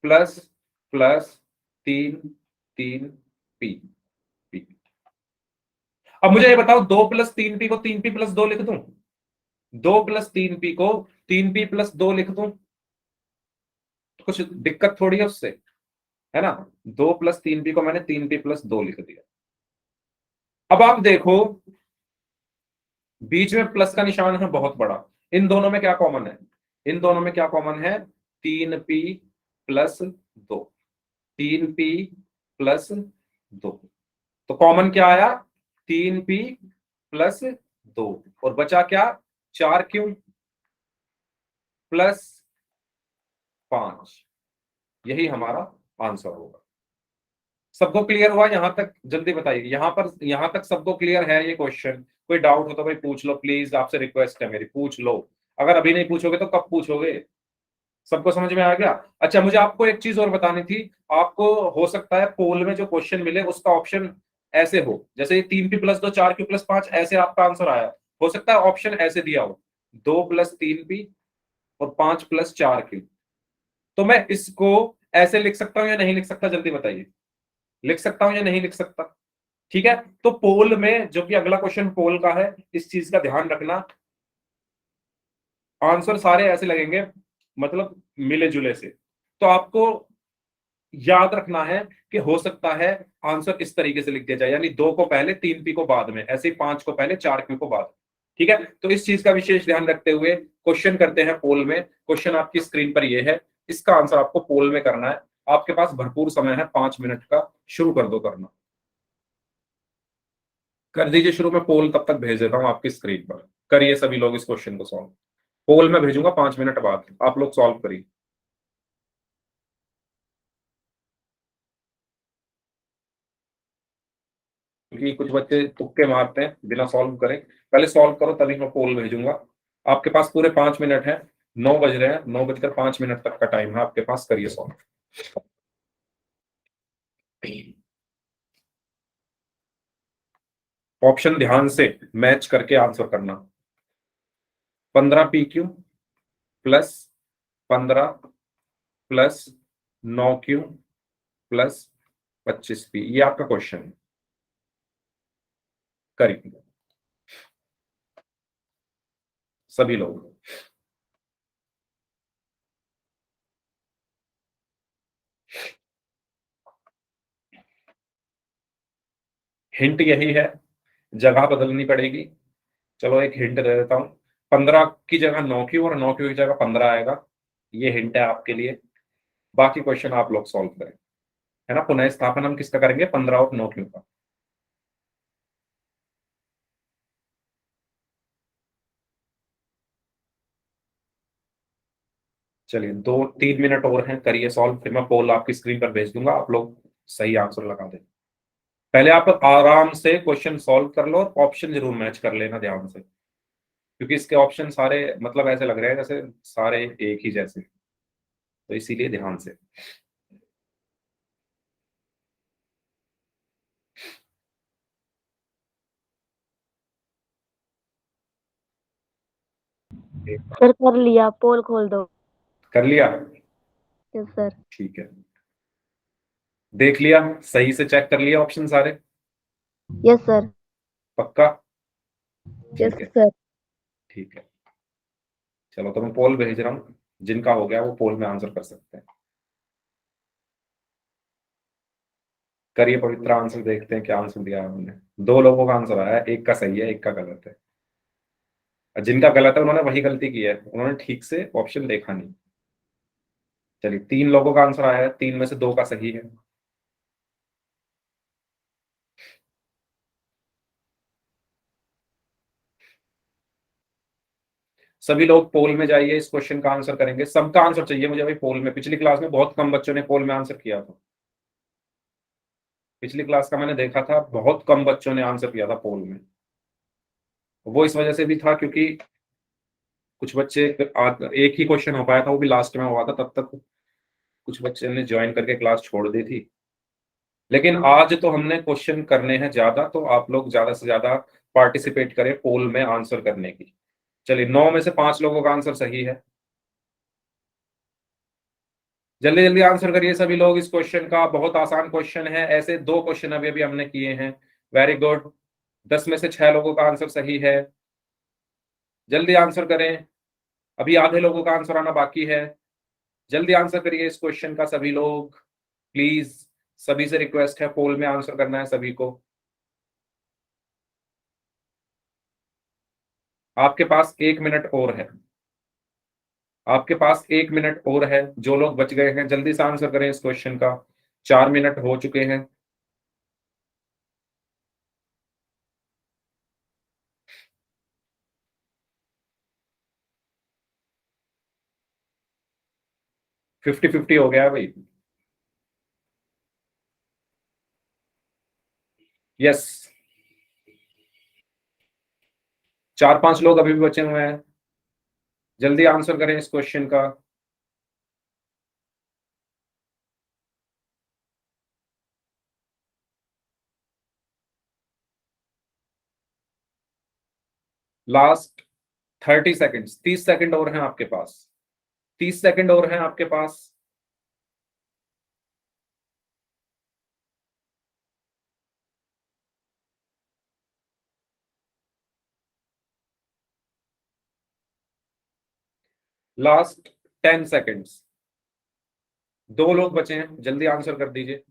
प्लस प्लस 3, 3P, P। अब मुझे ये बताओ 2 + 3P को 3P + 2 लिख दूं? 2 + 3P को 3P + 2 लिख दूं? तो कुछ दिक्कत थोड़ी है उससे, है ना। 2 + 3P को मैंने 3P + 2 लिख दिया। अब आप देखो बीच में प्लस का निशान है बहुत बड़ा, इन दोनों में क्या कॉमन है? इन दोनों में क्या कॉमन है? 3P + 2, 3P + 2। तो कॉमन क्या आया? 3P + 2, और बचा क्या? 4 क्यों प्लस 5, यही हमारा आंसर होगा। सबको क्लियर हुआ यहां तक? जल्दी बताइए, यहां पर यहां तक सबको क्लियर है ये क्वेश्चन? कोई डाउट हो तो भाई पूछ लो प्लीज, आपसे रिक्वेस्ट है मेरी, पूछ लो। अगर अभी नहीं पूछोगे तो कब पूछोगे? सबको समझ में आ गया? अच्छा, मुझे आपको एक चीज और बतानी थी। आपको हो सकता है पोल में जो क्वेश्चन मिले उसका ऑप्शन ऐसे हो, जैसे 3P + 2 4Q + 5 ऐसे आपका आंसर आया, हो सकता है ऑप्शन ऐसे दिया हो, 2 + 3P और 5 + 4Q। तो मैं इसको ऐसे लिख सकता हूं या नहीं लिख सकता? जल्दी बताइए, लिख सकता हूं या नहीं लिख सकता? ठीक है, तो पोल में जो कि अगला क्वेश्चन पोल का है, इस चीज का ध्यान रखना, आंसर सारे ऐसे लगेंगे, मतलब मिले जुले से। तो आपको याद रखना है कि हो सकता है आंसर इस तरीके से लिख दिया जाए, यानी 2 को पहले 3 पी को बाद में, ऐसे ही 5 को पहले 4 क्यू को बाद में। ठीक है, तो इस चीज का विशेष ध्यान रखते हुए क्वेश्चन करते हैं पोल में। क्वेश्चन आपकी स्क्रीन पर ये है, इसका आंसर आपको पोल में करना है। आपके पास भरपूर समय है, 5 मिनट का। शुरू कर दो करना, कर दीजिए शुरू। में पोल तब तक भेज देता हूं आपकी स्क्रीन पर। करिए सभी लोग इस क्वेश्चन को सॉल्व। पोल में भेजूंगा 5 मिनट बाद, आप लोग सॉल्व करिए। क्योंकि कुछ बच्चे तुक्के मारते हैं बिना सॉल्व करे। पहले सॉल्व करो तभी मैं पोल भेजूंगा। आपके पास पूरे 5 मिनट है। 9 बज रहे हैं, 9 बजकर 5 मिनट तक का टाइम है आपके पास। करिए सॉल्व। ऑप्शन ध्यान से मैच करके आंसर करना। 15 PQ plus 15 plus 9Q plus 25P, ये आपका क्वेश्चन है। करिए सभी लोग। हिंट यही है, जगह बदलनी पड़ेगी। चलो एक हिंट दे देता हूं। 15 की जगह 9Q और 9Q की जगह 15 आएगा। ये हिंट है आपके लिए। बाकी क्वेश्चन आप लोग सॉल्व करें। है ना, पुनः स्थापन हम किसका करेंगे? 15 और 9Q का। चलिए 2-3 मिनट और हैं, करिए सॉल्व। फिर मैं पोल आपकी स्क्रीन पर भेज दूंगा, आप लोग सही आंसर लगा दें। पहले आप आराम से क्वेश्चन सॉल्व कर लो और ऑप्शन जरूर मैच कर लेना ध्यान से, क्योंकि इसके ऑप्शन सारे मतलब ऐसे लग रहे हैं जैसे सारे एक ही जैसे, तो इसीलिए ध्यान से। सर कर लिया, पोल खोल दो। कर लिया? Yes sir. ठीक है, देख लिया, सही से चेक कर लिया ऑप्शन सारे? Yes sir. पक्का? यस ठीक है। सर। ठीक है, चलो तो मैं पोल भेज रहा हूँ। जिनका हो गया वो पोल में आंसर कर सकते हैं। करिए पवित्र, आंसर देखते हैं क्या आंसर दिया है हमने। 2 लोगों का आंसर आया है, एक का सही है, एक का गलत है। और जिनका गलत है उन्होंने वही गलती की है, उन्होंने ठीक से ऑप्शन देखा नहीं। चलिए 3 लोगों का आंसर आया है, 3 में से 2 का सही है। सभी लोग पोल में जाइए, इस क्वेश्चन का आंसर करेंगे। सबका आंसर चाहिए मुझे भाई पोल में। पिछली क्लास में बहुत कम बच्चों ने पोल में आंसर किया था। पिछली क्लास का मैंने देखा था, बहुत कम बच्चों ने आंसर किया था पोल में। वो इस वजह से भी था क्योंकि कुछ बच्चे एक ही क्वेश्चन हो पाया था, वो भी लास्ट में हुआ था, तब तक कुछ बच्चे ने ज्वाइन करके क्लास छोड़ दी थी। लेकिन आज तो हमने क्वेश्चन करने हैं ज्यादा, तो आप लोग ज्यादा से ज्यादा पार्टिसिपेट करें पोल में आंसर करने की। चलिए 9 में से 5 लोगों का आंसर सही है। जल्दी जल्दी आंसर करिए सभी लोग इस क्वेश्चन का। बहुत आसान क्वेश्चन है, ऐसे 2 क्वेश्चन अभी अभी हमने किए हैं। Very good. 10 में से 6 लोगों का आंसर सही है। जल्दी आंसर करें, अभी आधे लोगों का आंसर आना बाकी है। जल्दी आंसर करिए इस क्वेश्चन का सभी लोग, प्लीज। सभी से रिक्वेस्ट है, पोल में आंसर करना है सभी को। आपके पास 1 मिनट और है। आपके पास 1 मिनट और है। जो लोग बच गए हैं जल्दी से आंसर करें इस क्वेश्चन का। 4 मिनट हो चुके हैं। फिफ्टी फिफ्टी हो गया है भाई। यस, 4-5 लोग अभी भी बचे हुए हैं। जल्दी आंसर करें इस क्वेश्चन का। लास्ट 30 सेकेंड्स, 30 सेकेंड और हैं आपके पास। 30 सेकेंड और हैं आपके पास। Last 10 seconds. 2 लोग बचे हैं, जल्दी आंसर कर दीजिए।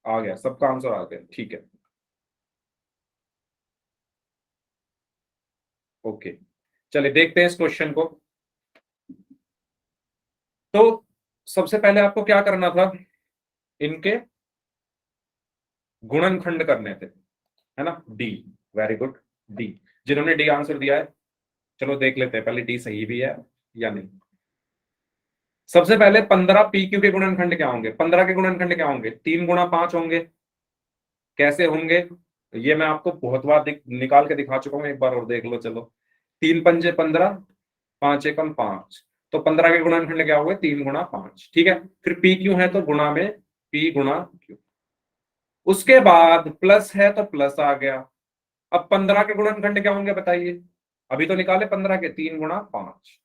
आ गया, सबका आंसर आ गया, ठीक है, ओके। चलिए देखते हैं इस क्वेश्चन को। तो सबसे पहले आपको क्या करना था, इनके गुणनखंड करने थे, है ना। D, very good, D. जिन्होंने डी आंसर दिया है, चलो देख लेते हैं पहले डी सही भी है या नहीं। सबसे पहले 15 पी क्यू के गुणनखंड क्या होंगे, 15 के गुणनखंड क्या होंगे, 3 गुणा 5 होंगे। कैसे होंगे, ये मैं आपको बहुत बार निकाल के दिखा चुका हूं, एक बार और देख लो। चलो, 3 पंजे 15, 5 एकम 5, तो 15 के गुणनखंड क्या होंगे, 3 गुणा 5, ठीक है। फिर पी क्यू है तो गुणा में पी गुणा क्यू, उसके बाद प्लस है तो प्लस आ गया। अब 15 के गुणनखंड क्या होंगे बताइए, अभी तो निकाले 15 के, 3 गुणा 5।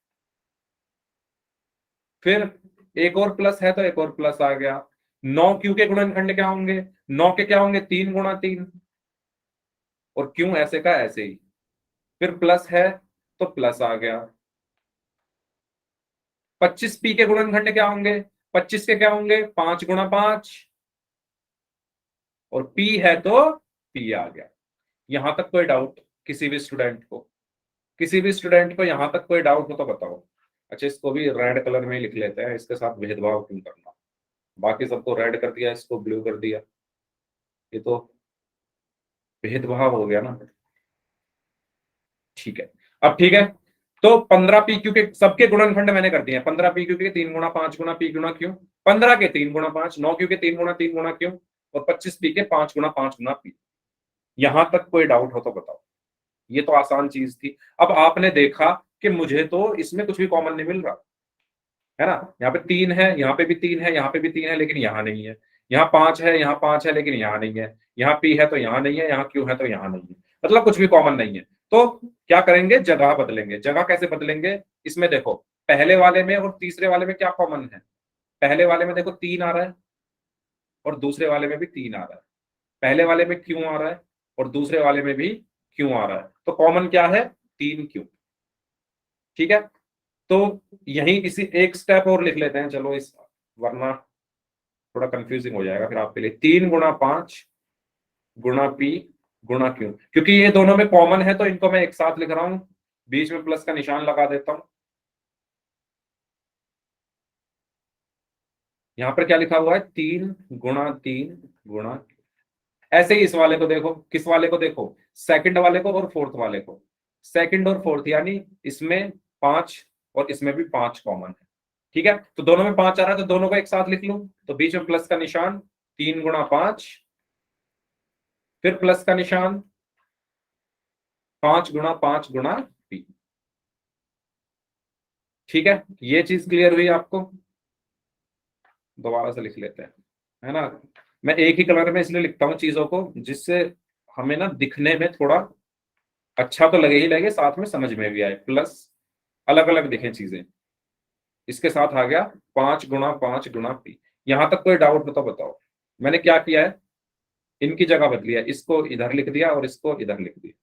फिर एक और प्लस है तो एक और प्लस आ गया। 9 क्यू के गुणनखंड क्या होंगे, 9 के क्या होंगे, 3 गुणा 3, और क्यू ऐसे का ऐसे ही। फिर प्लस है तो प्लस आ गया। 25 पी के गुणनखंड क्या होंगे, 25 के क्या होंगे, 5 गुणा 5, और पी है तो पी आ गया। यहां तक कोई डाउट किसी भी स्टूडेंट को, किसी भी स्टूडेंट को यहां तक कोई डाउट हो तो बताओ। अच्छा, इसको भी रेड कलर में ही लिख लेते हैं, इसके साथ भेदभाव क्यों करना, बाकी सबको रेड कर दिया, इसको ब्लू कर दिया, ये तो भेदभाव हो गया ना। ठीक है, अब ठीक है। तो 15 पी क्यू के सबके गुणनखंड मैंने कर दिए, 15 पी क्यू के 3 गुणा 5 गुणा पी गुणा क्यू, 15 के 3 गुणा 5, 9 क्यू के 3 गुणा क्यू, और 25 पी के 5 गुणा 5 गुणा पी। यहां तक कोई डाउट हो तो बताओ, ये तो आसान चीज थी। अब आपने देखा कि मुझे तो इसमें कुछ भी कॉमन नहीं मिल रहा, है ना। यहाँ पे 3 है, यहाँ पे भी 3 है, यहाँ पे भी 3 है, लेकिन यहाँ नहीं है। यहाँ 5 है, यहाँ 5 है, लेकिन यहाँ नहीं है। यहाँ पी है तो यहाँ नहीं है, यहाँ क्यू है तो यहाँ नहीं है, मतलब कुछ भी कॉमन नहीं है। तो क्या करेंगे, जगह बदलेंगे। जगह कैसे बदलेंगे, इसमें देखो, पहले वाले में और तीसरे वाले में क्या कॉमन है। पहले वाले में देखो 3 आ रहा है, और दूसरे वाले में भी 3 आ रहा है। पहले वाले में क्यू आ रहा है, और दूसरे वाले में भी क्यू आ रहा है, तो कॉमन क्या है, 3 क्यू, ठीक है। तो यही इसी एक स्टेप और लिख लेते हैं, चलो इस, वरना थोड़ा कंफ्यूजिंग हो जाएगा फिर आपके लिए। 3 गुणा 5 गुणा पी गुणा क्यू, क्योंकि ये दोनों में कॉमन है तो इनको मैं एक साथ लिख रहा हूं, बीच में प्लस का निशान लगा देता हूं। यहां पर क्या लिखा हुआ है, 3 गुणा 3 गुणा Q। ऐसे ही इस वाले को देखो, किस वाले को देखो, सेकंड वाले को और फोर्थ वाले को। सेकंड और फोर्थ यानी इसमें 5 और इसमें भी 5 कॉमन है, ठीक है। तो दोनों में 5 आ रहा है तो दोनों को एक साथ लिख लूं, तो बीच में प्लस का निशान, 3 गुणा 5, फिर प्लस का निशान, 5 गुणा 5 गुणा पी, ठीक है। ये चीज क्लियर हुई आपको, दोबारा से लिख लेते हैं, है ना। मैं एक ही कलर में इसलिए लिखता हूँ चीजों को, जिससे हमें ना दिखने में थोड़ा अच्छा तो लगे ही लगे, साथ में समझ में भी आए, प्लस अलग अलग दिखे चीजें। इसके साथ आ गया 5 गुणा 5 गुणा पी। यहां तक कोई डाउट हो तो बताओ। मैंने क्या किया है, इनकी जगह बदली है, इसको इधर लिख दिया और इसको इधर लिख दिया,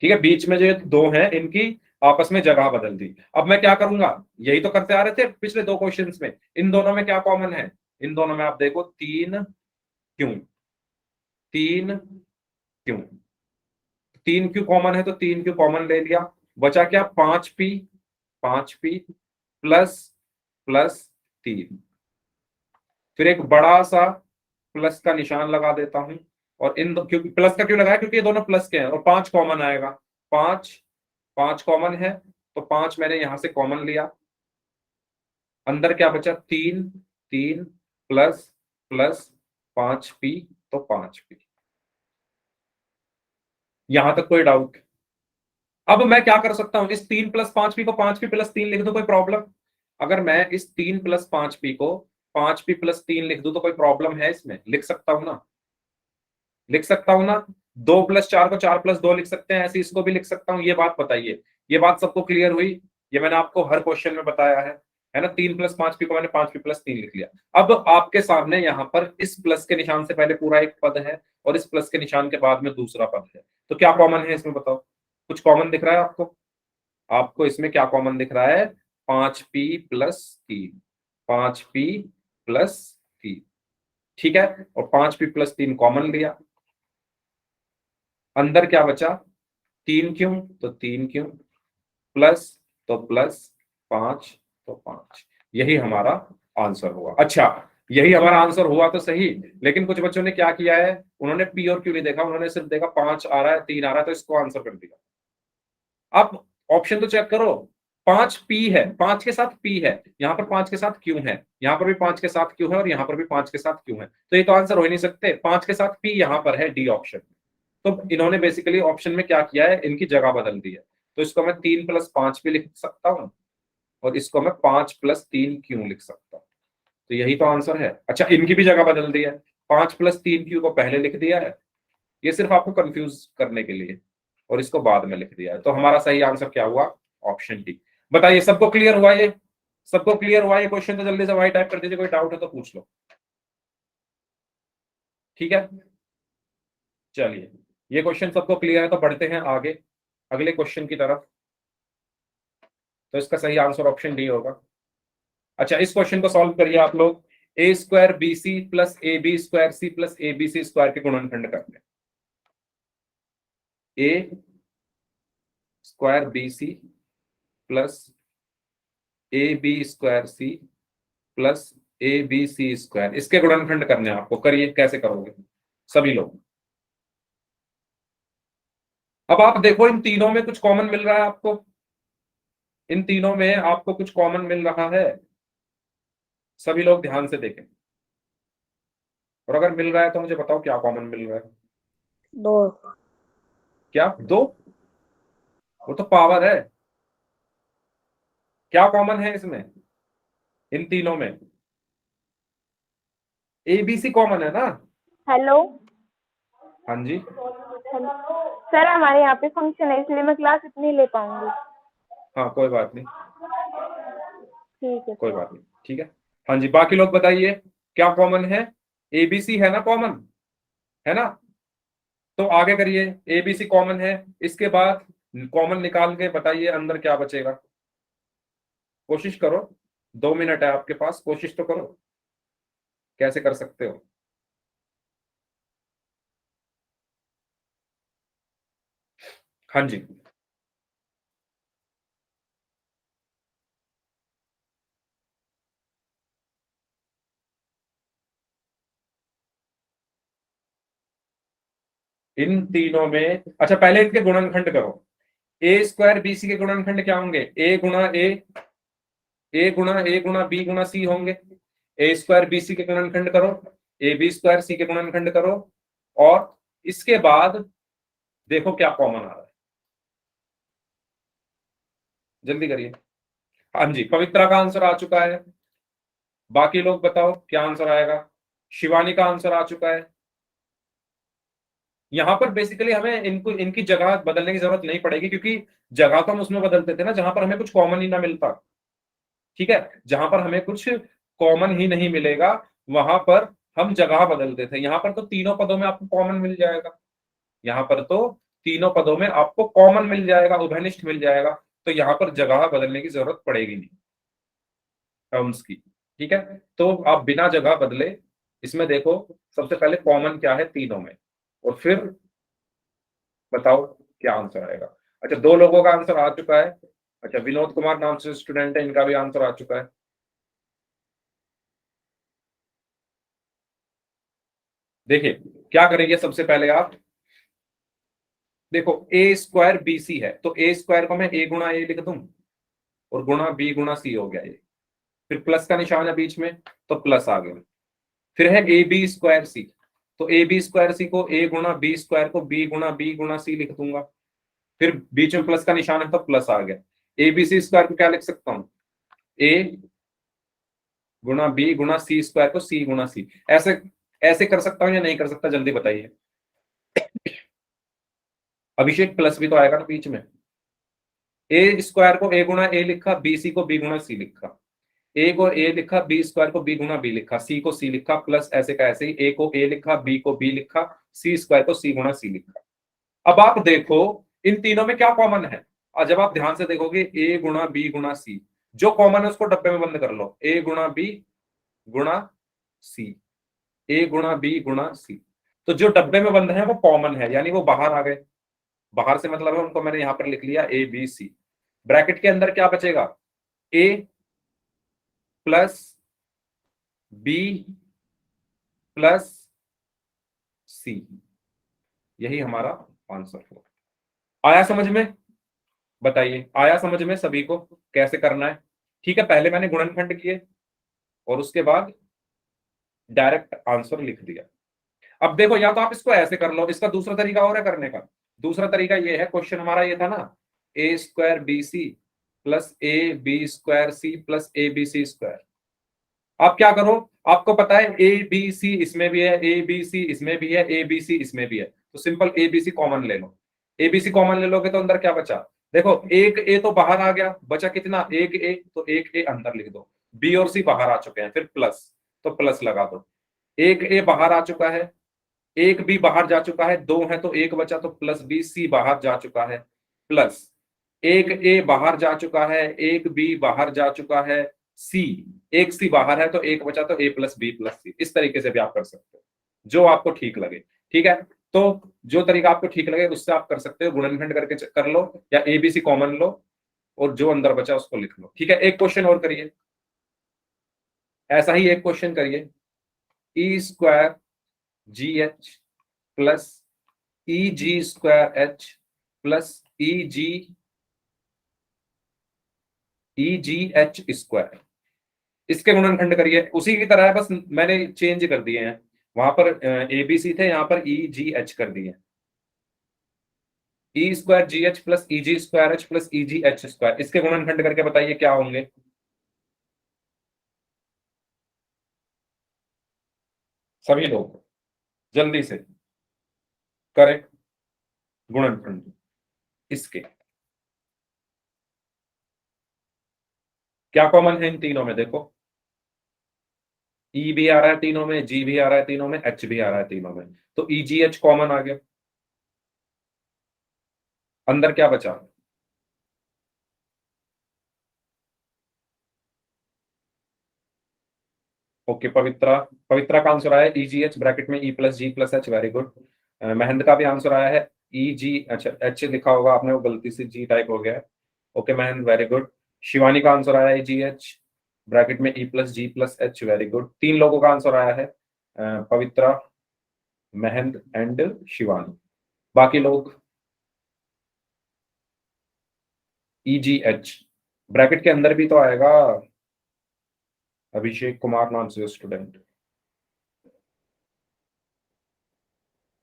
ठीक है। बीच में जो दो हैं इनकी आपस में जगह बदल दी। अब मैं क्या करूंगा, यही तो करते आ रहे थे पिछले 2 क्वेश्चंस में। इन दोनों में क्या कॉमन है, इन दोनों में आप देखो 3 क्यों, 3 क्यों, 3 क्यों कॉमन है तो 3 क्यों कॉमन ले लिया। बचा क्या, 5 पी, 5 पी प्लस प्लस 3। फिर एक बड़ा सा प्लस का निशान लगा देता हूं, और इन दो, क्योंकि प्लस का क्यों लगाया, क्योंकि ये दोनों प्लस के हैं, और 5 कॉमन आएगा। 5 5 कॉमन है तो 5 मैंने यहां से कॉमन लिया। अंदर क्या बचा, 3 3 प्लस प्लस 5 पी, तो 5 पी। यहां तक कोई डाउट। अब मैं क्या कर सकता हूं, इस 3 प्लस 5 पी को 5 पी प्लस 3 लिख दूं, कोई प्रॉब्लम। अगर मैं इस 3 प्लस 5 पी को 5 पी प्लस 3 लिख दूं तो कोई प्रॉब्लम है इसमें, लिख सकता हूं ना, लिख सकता हूं ना। 2 प्लस 4 को 4 प्लस 2 लिख सकते हैं, ऐसे इसको भी लिख सकता हूं। ये बात बताइए, ये बात सबको क्लियर हुई, ये मैंने आपको हर क्वेश्चन में बताया है है ना। 3 + 5p को मैंने 5p + 3 लिख लिया। अब आपके सामने यहाँ पर इस प्लस के निशान से पहले पूरा एक पद है और इस प्लस के निशान के बाद में दूसरा पद है, तो क्या कॉमन है इसमें बताओ? कुछ कॉमन दिख रहा है आपको? आपको इसमें क्या कॉमन दिख रहा है? 5p + 3, 5p + 3, ठीक है। और 5p + 3 कॉमन लिया, अंदर क्या बचा? 3 क्यों? तो 3 क्यों, प्लस तो प्लस, 5 तो 5, यही हमारा आंसर हुआ। अच्छा, यही हमारा आंसर हुआ तो सही, लेकिन कुछ बच्चों ने क्या किया है, उन्होंने पी और क्यू नहीं देखा, उन्होंने सिर्फ देखा 5 आ रहा है 3 आ रहा है तो इसको आंसर कर दिया। आप ऑप्शन तो चेक करो, 5 पी है, 5 के साथ पी है, यहाँ पर 5 के साथ क्यू है, यहाँ पर भी 5 के साथ क्यू है और यहाँ पर भी 5 के साथ क्यू है, तो ये तो आंसर हो ही नहीं सकते। 5 के साथ पी यहाँ पर है डी ऑप्शन। तो इन्होंने बेसिकली ऑप्शन में क्या किया है, इनकी जगह बदल दी है। तो इसको मैं 3 + 5 भी लिख सकता हूँ और इसको मैं 5 + 3 क्यों लिख सकता हूँ, तो यही तो आंसर है। अच्छा, इनकी भी जगह बदल दी है, 5 + 3 क्यू को पहले लिख दिया है, ये सिर्फ आपको कंफ्यूज करने के लिए, और इसको बाद में लिख दिया है। तो हमारा सही आंसर क्या हुआ? Option D. बताइए सबको क्लियर हुआ ये? सबको क्लियर हुआ ये क्वेश्चन? तो जल्दी से वाई टाइप कर दीजिए, कोई डाउट है तो पूछ लो, ठीक है। चलिए, ये क्वेश्चन सबको क्लियर है तो बढ़ते हैं आगे अगले क्वेश्चन की तरफ। तो इसका सही आंसर ऑप्शन डी होगा। अच्छा, इस क्वेश्चन को सॉल्व करिए आप लोग। a² bc + ab² c + abc² के गुणनखंड करते हैं। a² bc + ab² c + abc², इसके गुणनखंड करने हैं आपको। करिए, कैसे करोगे सभी लोग? अब आप देखो, इन तीनों में कुछ कॉमन मिल रहा है आपको, इन तीनों में आपको कुछ कॉमन मिल रहा है, सभी लोग ध्यान से देखें, और अगर मिल रहा है तो मुझे बताओ क्या कॉमन मिल रहा है। 2। क्या 2? वो तो पावर है। क्या कॉमन है इसमें, इन तीनों में? एबीसी कॉमन है ना? हेलो हाँ जी। सर, हमारे यहाँ पे फंक्शन है इसलिए मैं क्लास इतनी ले पाऊंगी। हाँ, कोई बात नहीं, ठीक है कोई सर। बात नहीं, ठीक है। हाँ जी, बाकी लोग बताइए क्या कॉमन है? एबीसी है ना कॉमन, है ना? तो आगे करिए, एबीसी कॉमन है, इसके बाद कॉमन निकाल के बताइए अंदर क्या बचेगा। कोशिश करो, 2 मिनट है आपके पास, कोशिश तो करो, कैसे कर सकते हो। हाँ जी, इन तीनों में, अच्छा पहले इनके गुणनखंड करो। a² bc के गुणनखंड क्या होंगे? a गुणा b गुणा c होंगे। a² bc के गुणनखंड करो, ab² c के गुणनखंड करो, और इसके बाद देखो क्या कॉमन आ रहा है, जल्दी करिए। हाँ जी, पवित्रा का आंसर आ चुका है। बाकी लोग बताओ क्या आंसर आएगा। शिवानी का आंसर आ चुका है। यहां पर बेसिकली हमें इनको इनकी जगह बदलने की जरूरत नहीं पड़ेगी, क्योंकि जगह तो हम उसमें बदलते थे ना जहां पर हमें कुछ कॉमन ही ना मिलता, ठीक है। जहां पर हमें कुछ कॉमन ही नहीं मिलेगा वहां पर हम जगह बदलते थे। यहां पर तो तीनों पदों में आपको कॉमन मिल जाएगा, यहाँ पर तो तीनों पदों में आपको कॉमन मिल जाएगा, उभयनिष्ठ मिल जाएगा, तो यहाँ पर जगह बदलने की जरूरत पड़ेगी नहीं टर्म्स की, ठीक है। तो आप बिना जगह बदले इसमें देखो सबसे पहले कॉमन क्या है तीनों में, और फिर बताओ क्या आंसर आएगा। अच्छा, 2 लोगों का आंसर आ चुका है। अच्छा, विनोद कुमार नाम से स्टूडेंट है, इनका भी आंसर आ चुका है। देखिए क्या करेंगे, सबसे पहले आप देखो a² bc है, तो a² को मैं a गुणा a लिख दूं और गुणा b गुणा c हो गया ये, फिर प्लस का निशान है बीच में तो प्लस आ गया। फिर है ab² c, तो ab² c को a गुणा b² को b गुणा b गुणा c लिख दूंगा, फिर बीच में प्लस का निशान है तो प्लस आ गया। abc² को क्या लिख सकता हूँ, a गुणा b गुणा c² को c गुणा c, ऐसे ऐसे कर सकता हूँ या नहीं कर सकता, जल्दी बताइए। अभिषेक प्लस भी तो आएगा ना बीच में। a² को a गुणा a लिखा, bc को b गुणा c लिखा, ए को ए लिखा, बी स्क्वायर को बी गुना बी लिखा, सी को सी लिखा, प्लस ऐसे का ऐसे ही ए को ए लिखा, बी को बी लिखा, सी स्क्वायर को सी गुना सी लिखा। अब आप देखो इन तीनों में क्या कॉमन है, और जब आप ध्यान से देखोगे ए गुणा बी गुणा सी, जो कॉमन है उसको डब्बे में बंद कर लो, ए गुणा बी गुणा सी, ए गुणा बी गुणा सी। तो जो डब्बे में बंद है वो कॉमन है, यानी वो बाहर आ गए। बाहर से मतलब है उनको मैंने यहां पर लिख लिया ए बी सी। ब्रैकेट के अंदर क्या बचेगा, ए प्लस बी प्लस सी, यही हमारा आंसर होगा। आया समझ में? बताइए, आया समझ में सभी को कैसे करना है? ठीक है, पहले मैंने गुणनखंड किए और उसके बाद डायरेक्ट आंसर लिख दिया। अब देखो, या तो आप इसको ऐसे कर लो, इसका दूसरा तरीका और है करने का। दूसरा तरीका ये है, क्वेश्चन हमारा ये था ना, A square B C plus A B square C plus A B C square. आप क्या करो, आपको पता है ए बी सी इसमें भी है, ए बी सी इसमें भी है, ए बी सी इसमें भी है, तो simple A B C common ले लो। ए बी सी कॉमन ले लोगे तो अंदर क्या बचा, देखो एक ए तो बाहर आ गया, बचा कितना, एक ए, तो एक ए अंदर लिख दो। बी और सी बाहर आ चुके हैं, फिर प्लस, तो प्लस लगा दो। एक ए बाहर आ चुका है, एक बी बाहर जा चुका है, दो है तो एक बचा, तो प्लस बी, सी बाहर जा चुका है, प्लस एक ए बाहर जा चुका है, एक बी बाहर जा चुका है, सी, एक सी बाहर है तो एक बचा, तो ए प्लस बी प्लस सी। इस तरीके से भी आप कर सकते हो, जो आपको ठीक लगे। ठीक है, तो जो तरीका आपको ठीक लगे उससे आप कर सकते हो, गुणनखंड करके कर लो या एबीसी कॉमन लो और जो अंदर बचा उसको लिख लो। ठीक है, एक क्वेश्चन और करिए, ऐसा ही एक क्वेश्चन करिए, ई स्क्वायर जी एच प्लस ई जी स्क्वायर एच प्लस ई जी एच स्क्वायर, इसके गुणनखंड करिए। उसी की तरह है, बस मैंने चेंज कर दिए हैं, वहां पर ए बी सी थे, यहां पर ई जी एच कर दिए। ई स्क्वायर जी एच प्लस ई जी स्क्वायर एच प्लस ई जी एच स्क्वायर, इसके गुणनखंड करके बताइए क्या होंगे। सभी लोग जल्दी से करें गुणनखंड इसके। क्या कॉमन है इन तीनों में, देखो ई भी आ रहा है तीनों में, जी भी आ रहा है तीनों में, एच भी आ रहा है तीनों में, तो ई जी एच कॉमन आ गया। अंदर क्या बचा, ओके, पवित्रा, पवित्रा का आंसर आया ई जी एच, ब्रैकेट में E plus G plus H, very good. Mahendra का भी आंसर आया है ई जी, अच्छा एच लिखा होगा आपने, वो गलती से जी टाइप हो गया है। Okay Mahendra, very good. Shivani का आंसर आया है जी एच, ब्रैकेट में E plus G plus H, very good. 3 लोगों का आंसर आया है, पवित्रा, महेंद्र एंड शिवानी। बाकी लोग ई जी एच, ब्रैकेट के अंदर भी तो आएगा, अभिषेक कुमार नाम से स्टूडेंट।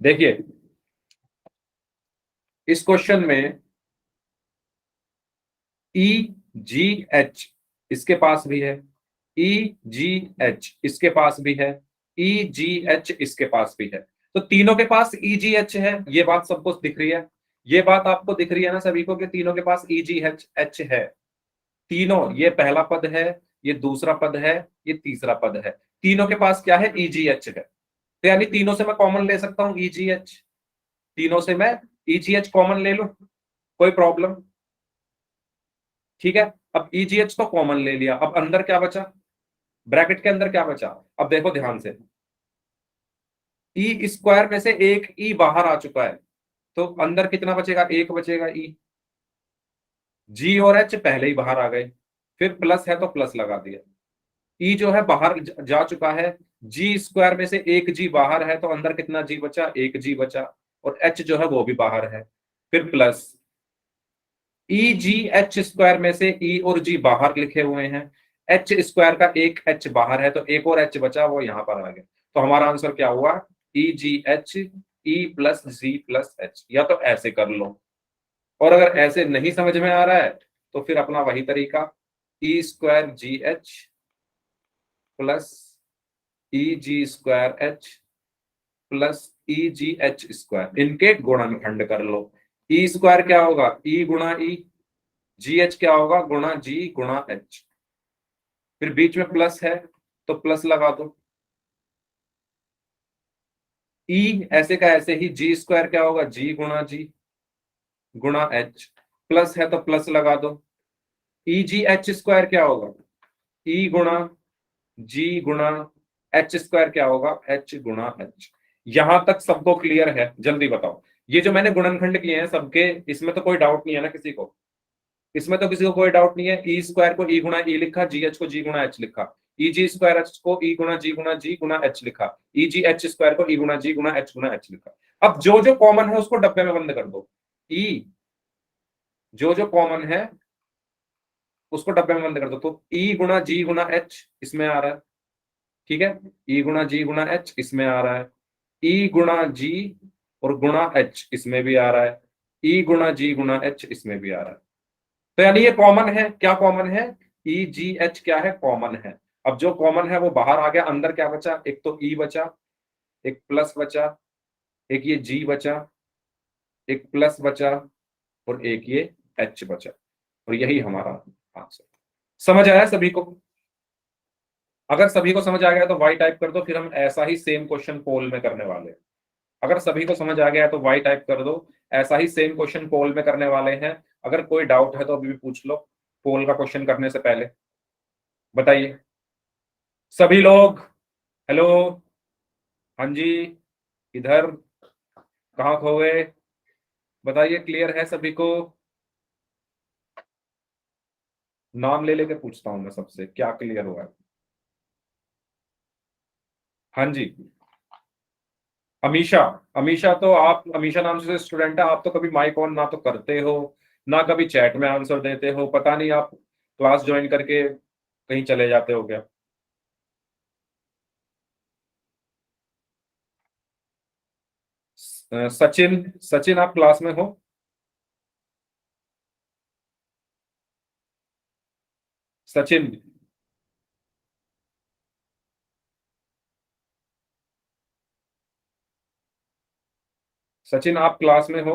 देखिए इस क्वेश्चन में ई जी एच इसके पास भी है, ई जी एच इसके पास भी है, ई जी एच इसके पास भी है, तो तीनों के पास ई जी एच है। ये बात सबको दिख रही है, ये बात आपको दिख रही है ना सभी को, कि तीनों के पास ई जी एच है। तीनों, ये पहला पद है, ये दूसरा पद है, ये तीसरा पद है, तीनों के पास क्या है, ई जी एच है। तो यानी तीनों से मैं कॉमन ले सकता हूं ई जी एच, तीनों से मैं ई जी एच कॉमन ले लूं, कोई प्रॉब्लम। ठीक है, अब ई जी एच तो कॉमन ले लिया, अब अंदर क्या बचा, ब्रैकेट के अंदर क्या बचा, अब देखो ध्यान से, ई स्क्वायर में से एक ई बाहर आ चुका है, तो अंदर कितना बचेगा, एक बचेगा ई। जी और एच पहले ही बाहर आ गए, फिर प्लस है तो प्लस लगा दिया। ई जो है बाहर जा चुका है, जी स्क्वायर में से एक जी बाहर है, तो अंदर कितना जी बचा, एक जी बचा, और एच जो है वो भी बाहर है, फिर प्लस ई जी एच स्क्वायर में से ई और जी बाहर लिखे हुए हैं, एच स्क्वायर का एक एच बाहर है, तो एक और एच बचा, वो यहां पर आ गया। तो हमारा आंसर क्या हुआ, ई जी H E plus G plus H. या तो ऐसे कर लो, और अगर ऐसे नहीं समझ में आ रहा है तो फिर अपना वही तरीका, ई स्क्वायर जी एच प्लस ई जी स्क्वायर एच प्लस ई जी एच स्क्वायर, इनके गुणनखंड कर लो। ई स्क्वायर क्या होगा, ई गुणा ई, जी एच क्या होगा, गुणा जी गुणा एच। फिर बीच में प्लस है तो प्लस लगा दो। ई ऐसे का ऐसे ही, जी स्क्वायर क्या होगा, जी गुणा एच, प्लस है तो प्लस लगा दो। ई जी एच स्क्वायर क्या होगा, ई गुणा जी गुणा एच स्क्वायर क्या होगा, एच गुणा एच। यहां तक सबको क्लियर है? जल्दी बताओ। ये जो मैंने गुणनखंड किए हैं सबके, इसमें तो कोई डाउट नहीं है ना किसी को? इसमें तो किसी को कोई डाउट नहीं है। ई स्क्वायर को ई गुणा ई लिखा, जी एच को जी गुणा एच लिखा, ई जी स्क्वायर एच को ई गुणा जी गुणा एच लिखा, ई जी एच स्क्वायर को ई गुणा एच लिखा। अब जो जो कॉमन है उसको डब्बे में बंद कर दो। ई जो जो कॉमन है उसको डब्बे में बंद कर दो। तो ई गुणा एच इसमें आ रहा है, ठीक है, ई गुणा एच इसमें आ रहा है, ई गुणा जी और गुणा एच इसमें भी आ रहा है, ई गुणा एच इसमें भी आ रहा है। तो यानी ये कॉमन है। क्या कॉमन है? ई जी एच क्या है, कॉमन है। अब जो कॉमन है वो बाहर आ गया, अंदर क्या बचा, एक तो ई बचा, एक प्लस बचा, एक ये जी बचा, एक प्लस बचा, और एक ये एच बचा, और यही हमारा आंसर। समझ आया सभी को? अगर सभी को समझ आ गया तो वाई टाइप कर दो, फिर हम ऐसा ही सेम क्वेश्चन पोल में करने वाले हैं। अगर सभी को समझ आ गया है तो वाई टाइप कर दो, ऐसा ही सेम क्वेश्चन पोल में करने वाले हैं। अगर कोई डाउट है तो अभी भी पूछ लो, पोल का क्वेश्चन करने से पहले। बताइए सभी लोग। हेलो, हाँ जी, इधर कहाँ खो गए? बताइए, क्लियर है सभी को? नाम ले लेके पूछता हूं मैं सबसे, क्या क्लियर हुआ है? हाँ जी, अमीशा। अमीशा तो आप, अमीशा नाम से स्टूडेंट है, आप तो कभी माइक ऑन ना तो करते हो, ना कभी चैट में आंसर देते हो। पता नहीं आप क्लास ज्वाइन करके कहीं चले जाते हो क्या? सचिन, सचिन आप क्लास में हो? सचिन, सचिन आप क्लास में हो?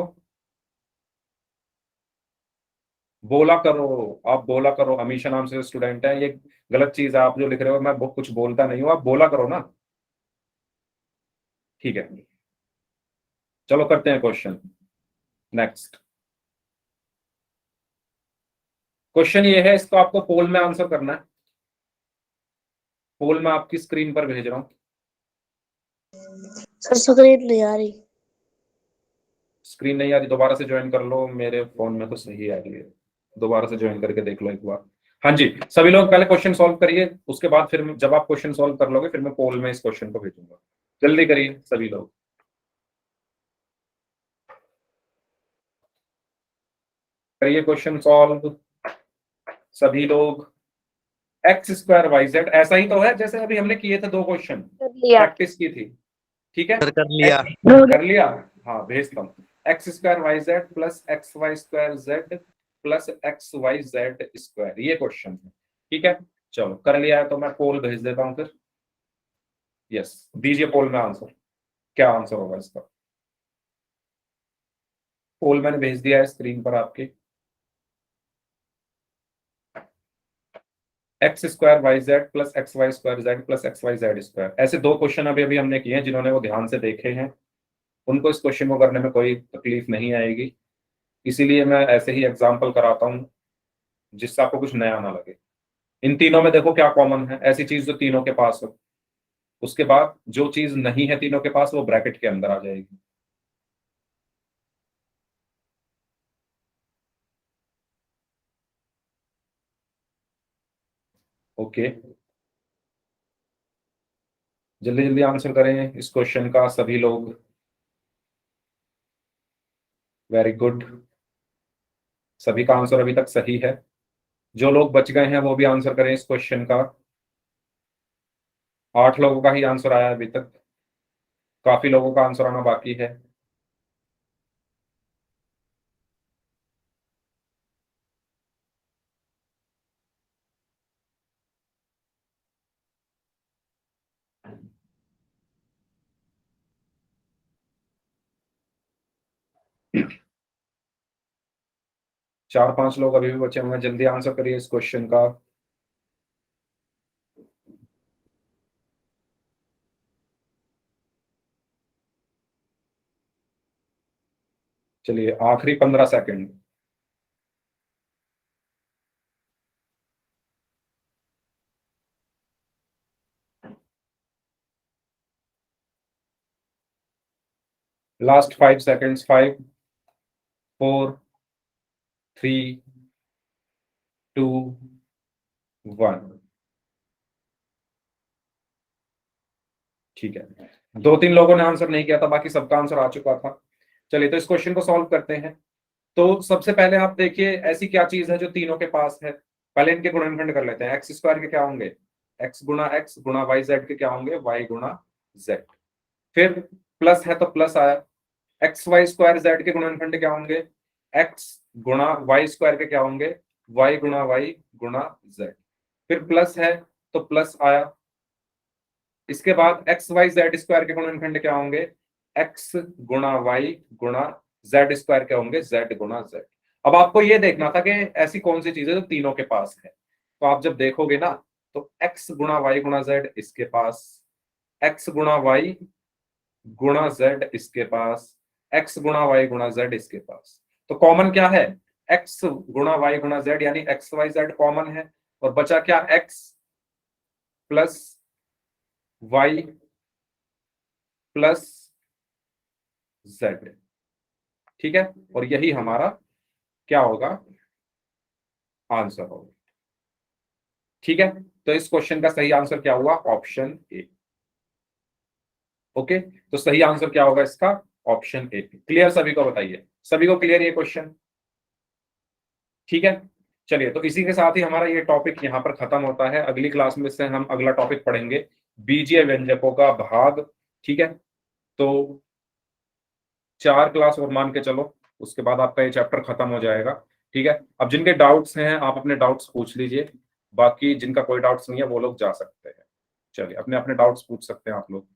बोला करो, आप बोला करो। अमीशा नाम से स्टूडेंट है, ये गलत चीज है आप जो लिख रहे हो। मैं कुछ बोलता नहीं हूँ, आप बोला करो ना। ठीक है, चलो करते हैं क्वेश्चन। नेक्स्ट क्वेश्चन ये है, इसको आपको पोल में आंसर करना है। पोल में आपकी स्क्रीन पर भेज रहा हूँ। सर स्क्रीन नहीं आ रही। स्क्रीन नहीं आ रही? दोबारा से ज्वाइन कर लो, मेरे फोन में तो सही आ रही है। दोबारा से ज्वाइन करके देख लो एक बार। हाँ जी, सभी लोग पहले क्वेश्चन सॉल्व करिए, उसके बाद फिर जब आप क्वेश्चन सॉल्व कर लोगे फिर मैं पोल में इस क्वेश्चन को भेजूंगा। जल्दी करिए सभी लोग। करिए क्वेश्चन सॉल्व सभी लोग। एक्स स्क्वायर वाई जेड ऐसा ही तो है जैसे अभी हमने किए थे, दो क्वेश्चन कर लिया। प्रैक्टिस की थी। ठीक है, कर लिया। कर लिया। हाँ भेजता हूँ। X square Y Z plus X Y square Z plus X Y Z square, ये क्वेश्चन है। ठीक है, चलो कर लिया है तो मैं पोल भेज देता हूँ फिर। यस, दीजिए पोल में आंसर, क्या आंसर होगा इसका? पोल मैंने भेज दिया है स्क्रीन पर आपके। X square Y Z plus X Y square Z plus X Y Z square, ऐसे दो क्वेश्चन अभी अभी हमने किए हैं। जिन्होंने वो ध्यान से देखे हैं उनको इस क्वेश्चन को करने में कोई तकलीफ नहीं आएगी। इसीलिए मैं ऐसे ही एग्जाम्पल कराता हूँ जिससे आपको कुछ नया ना लगे। इन तीनों में देखो क्या कॉमन है, ऐसी चीज जो तीनों के पास हो। उसके बाद जो चीज नहीं है तीनों के पास वो ब्रैकेट के अंदर आ जाएगी। ओके, जल्दी जल्दी आंसर करें इस क्वेश्चन का सभी लोग। वेरी गुड, सभी का आंसर अभी तक सही है। जो लोग बच गए हैं वो भी आंसर करें इस क्वेश्चन का। 8 लोगों का ही आंसर आया है अभी तक, काफी लोगों का आंसर आना बाकी है। चार पांच लोग अभी भी बचे हुए हैं, जल्दी आंसर करिए इस क्वेश्चन का। चलिए आखिरी 15 सेकंड। Last 5 seconds. 5 4 3 2 1। ठीक है, 2-3 लोगों ने आंसर नहीं किया था, बाकी सबका आंसर आ चुका था। चलिए तो इस क्वेश्चन को सॉल्व करते हैं। तो सबसे पहले आप देखिए ऐसी क्या चीज है जो तीनों के पास है। पहले इनके गुणनखंड कर लेते हैं। एक्स स्क्वायर के क्या होंगे, एक्स गुणा वाई जेड के क्या होंगे, वाई गुणा जेड। फिर प्लस है तो प्लस आया। एक्स वाई स्क्वायर जेड के गुणनखंड क्या होंगे, एक्स गुणा वाई स्क्वायर के क्या होंगे, वाई गुणा जेड। फिर प्लस है तो प्लस आया। इसके बाद एक्स वाई जेड स्क्वायर के गुणनखंड क्या होंगे, एक्स गुणा वाई गुणा जेड स्क्वायर क्या होंगे, जेड गुणा जेड। अब आपको ये देखना था कि ऐसी कौन सी चीज है जो तीनों के पास है। तो आप जब देखोगे ना तो एक्स गुणा वाई गुणा जेड इसके पास, एक्स गुणा वाई गुणा जेड इसके पास, एक्स गुणा वाई गुणा जेड इसके पास। तो कॉमन क्या है, एक्स गुणा वाई गुणा जेड, यानी एक्स वाई जेड कॉमन है। और बचा क्या, X plus Y plus Z. ठीक है, और यही हमारा क्या होगा, आंसर होगा। ठीक है, तो इस क्वेश्चन का सही आंसर क्या हुआ, ऑप्शन ए। ओके, तो सही आंसर क्या होगा इसका, ऑप्शन ए। क्लियर सभी को, बताइए सभी को क्लियर ये क्वेश्चन। ठीक है, चलिए तो इसी के साथ ही हमारा ये टॉपिक यहाँ पर खत्म होता है। अगली क्लास में से हम अगला टॉपिक पढ़ेंगे बीजीय व्यंजकों का भाग। ठीक है, तो 4 क्लास और मान के चलो, उसके बाद आपका ये चैप्टर खत्म हो जाएगा। ठीक है, अब जिनके डाउट्स हैं आप अपने डाउट्स पूछ लीजिए, बाकी जिनका कोई डाउट्स नहीं है वो लोग जा सकते हैं। चलिए अपने अपने डाउट्स पूछ सकते हैं आप लोग।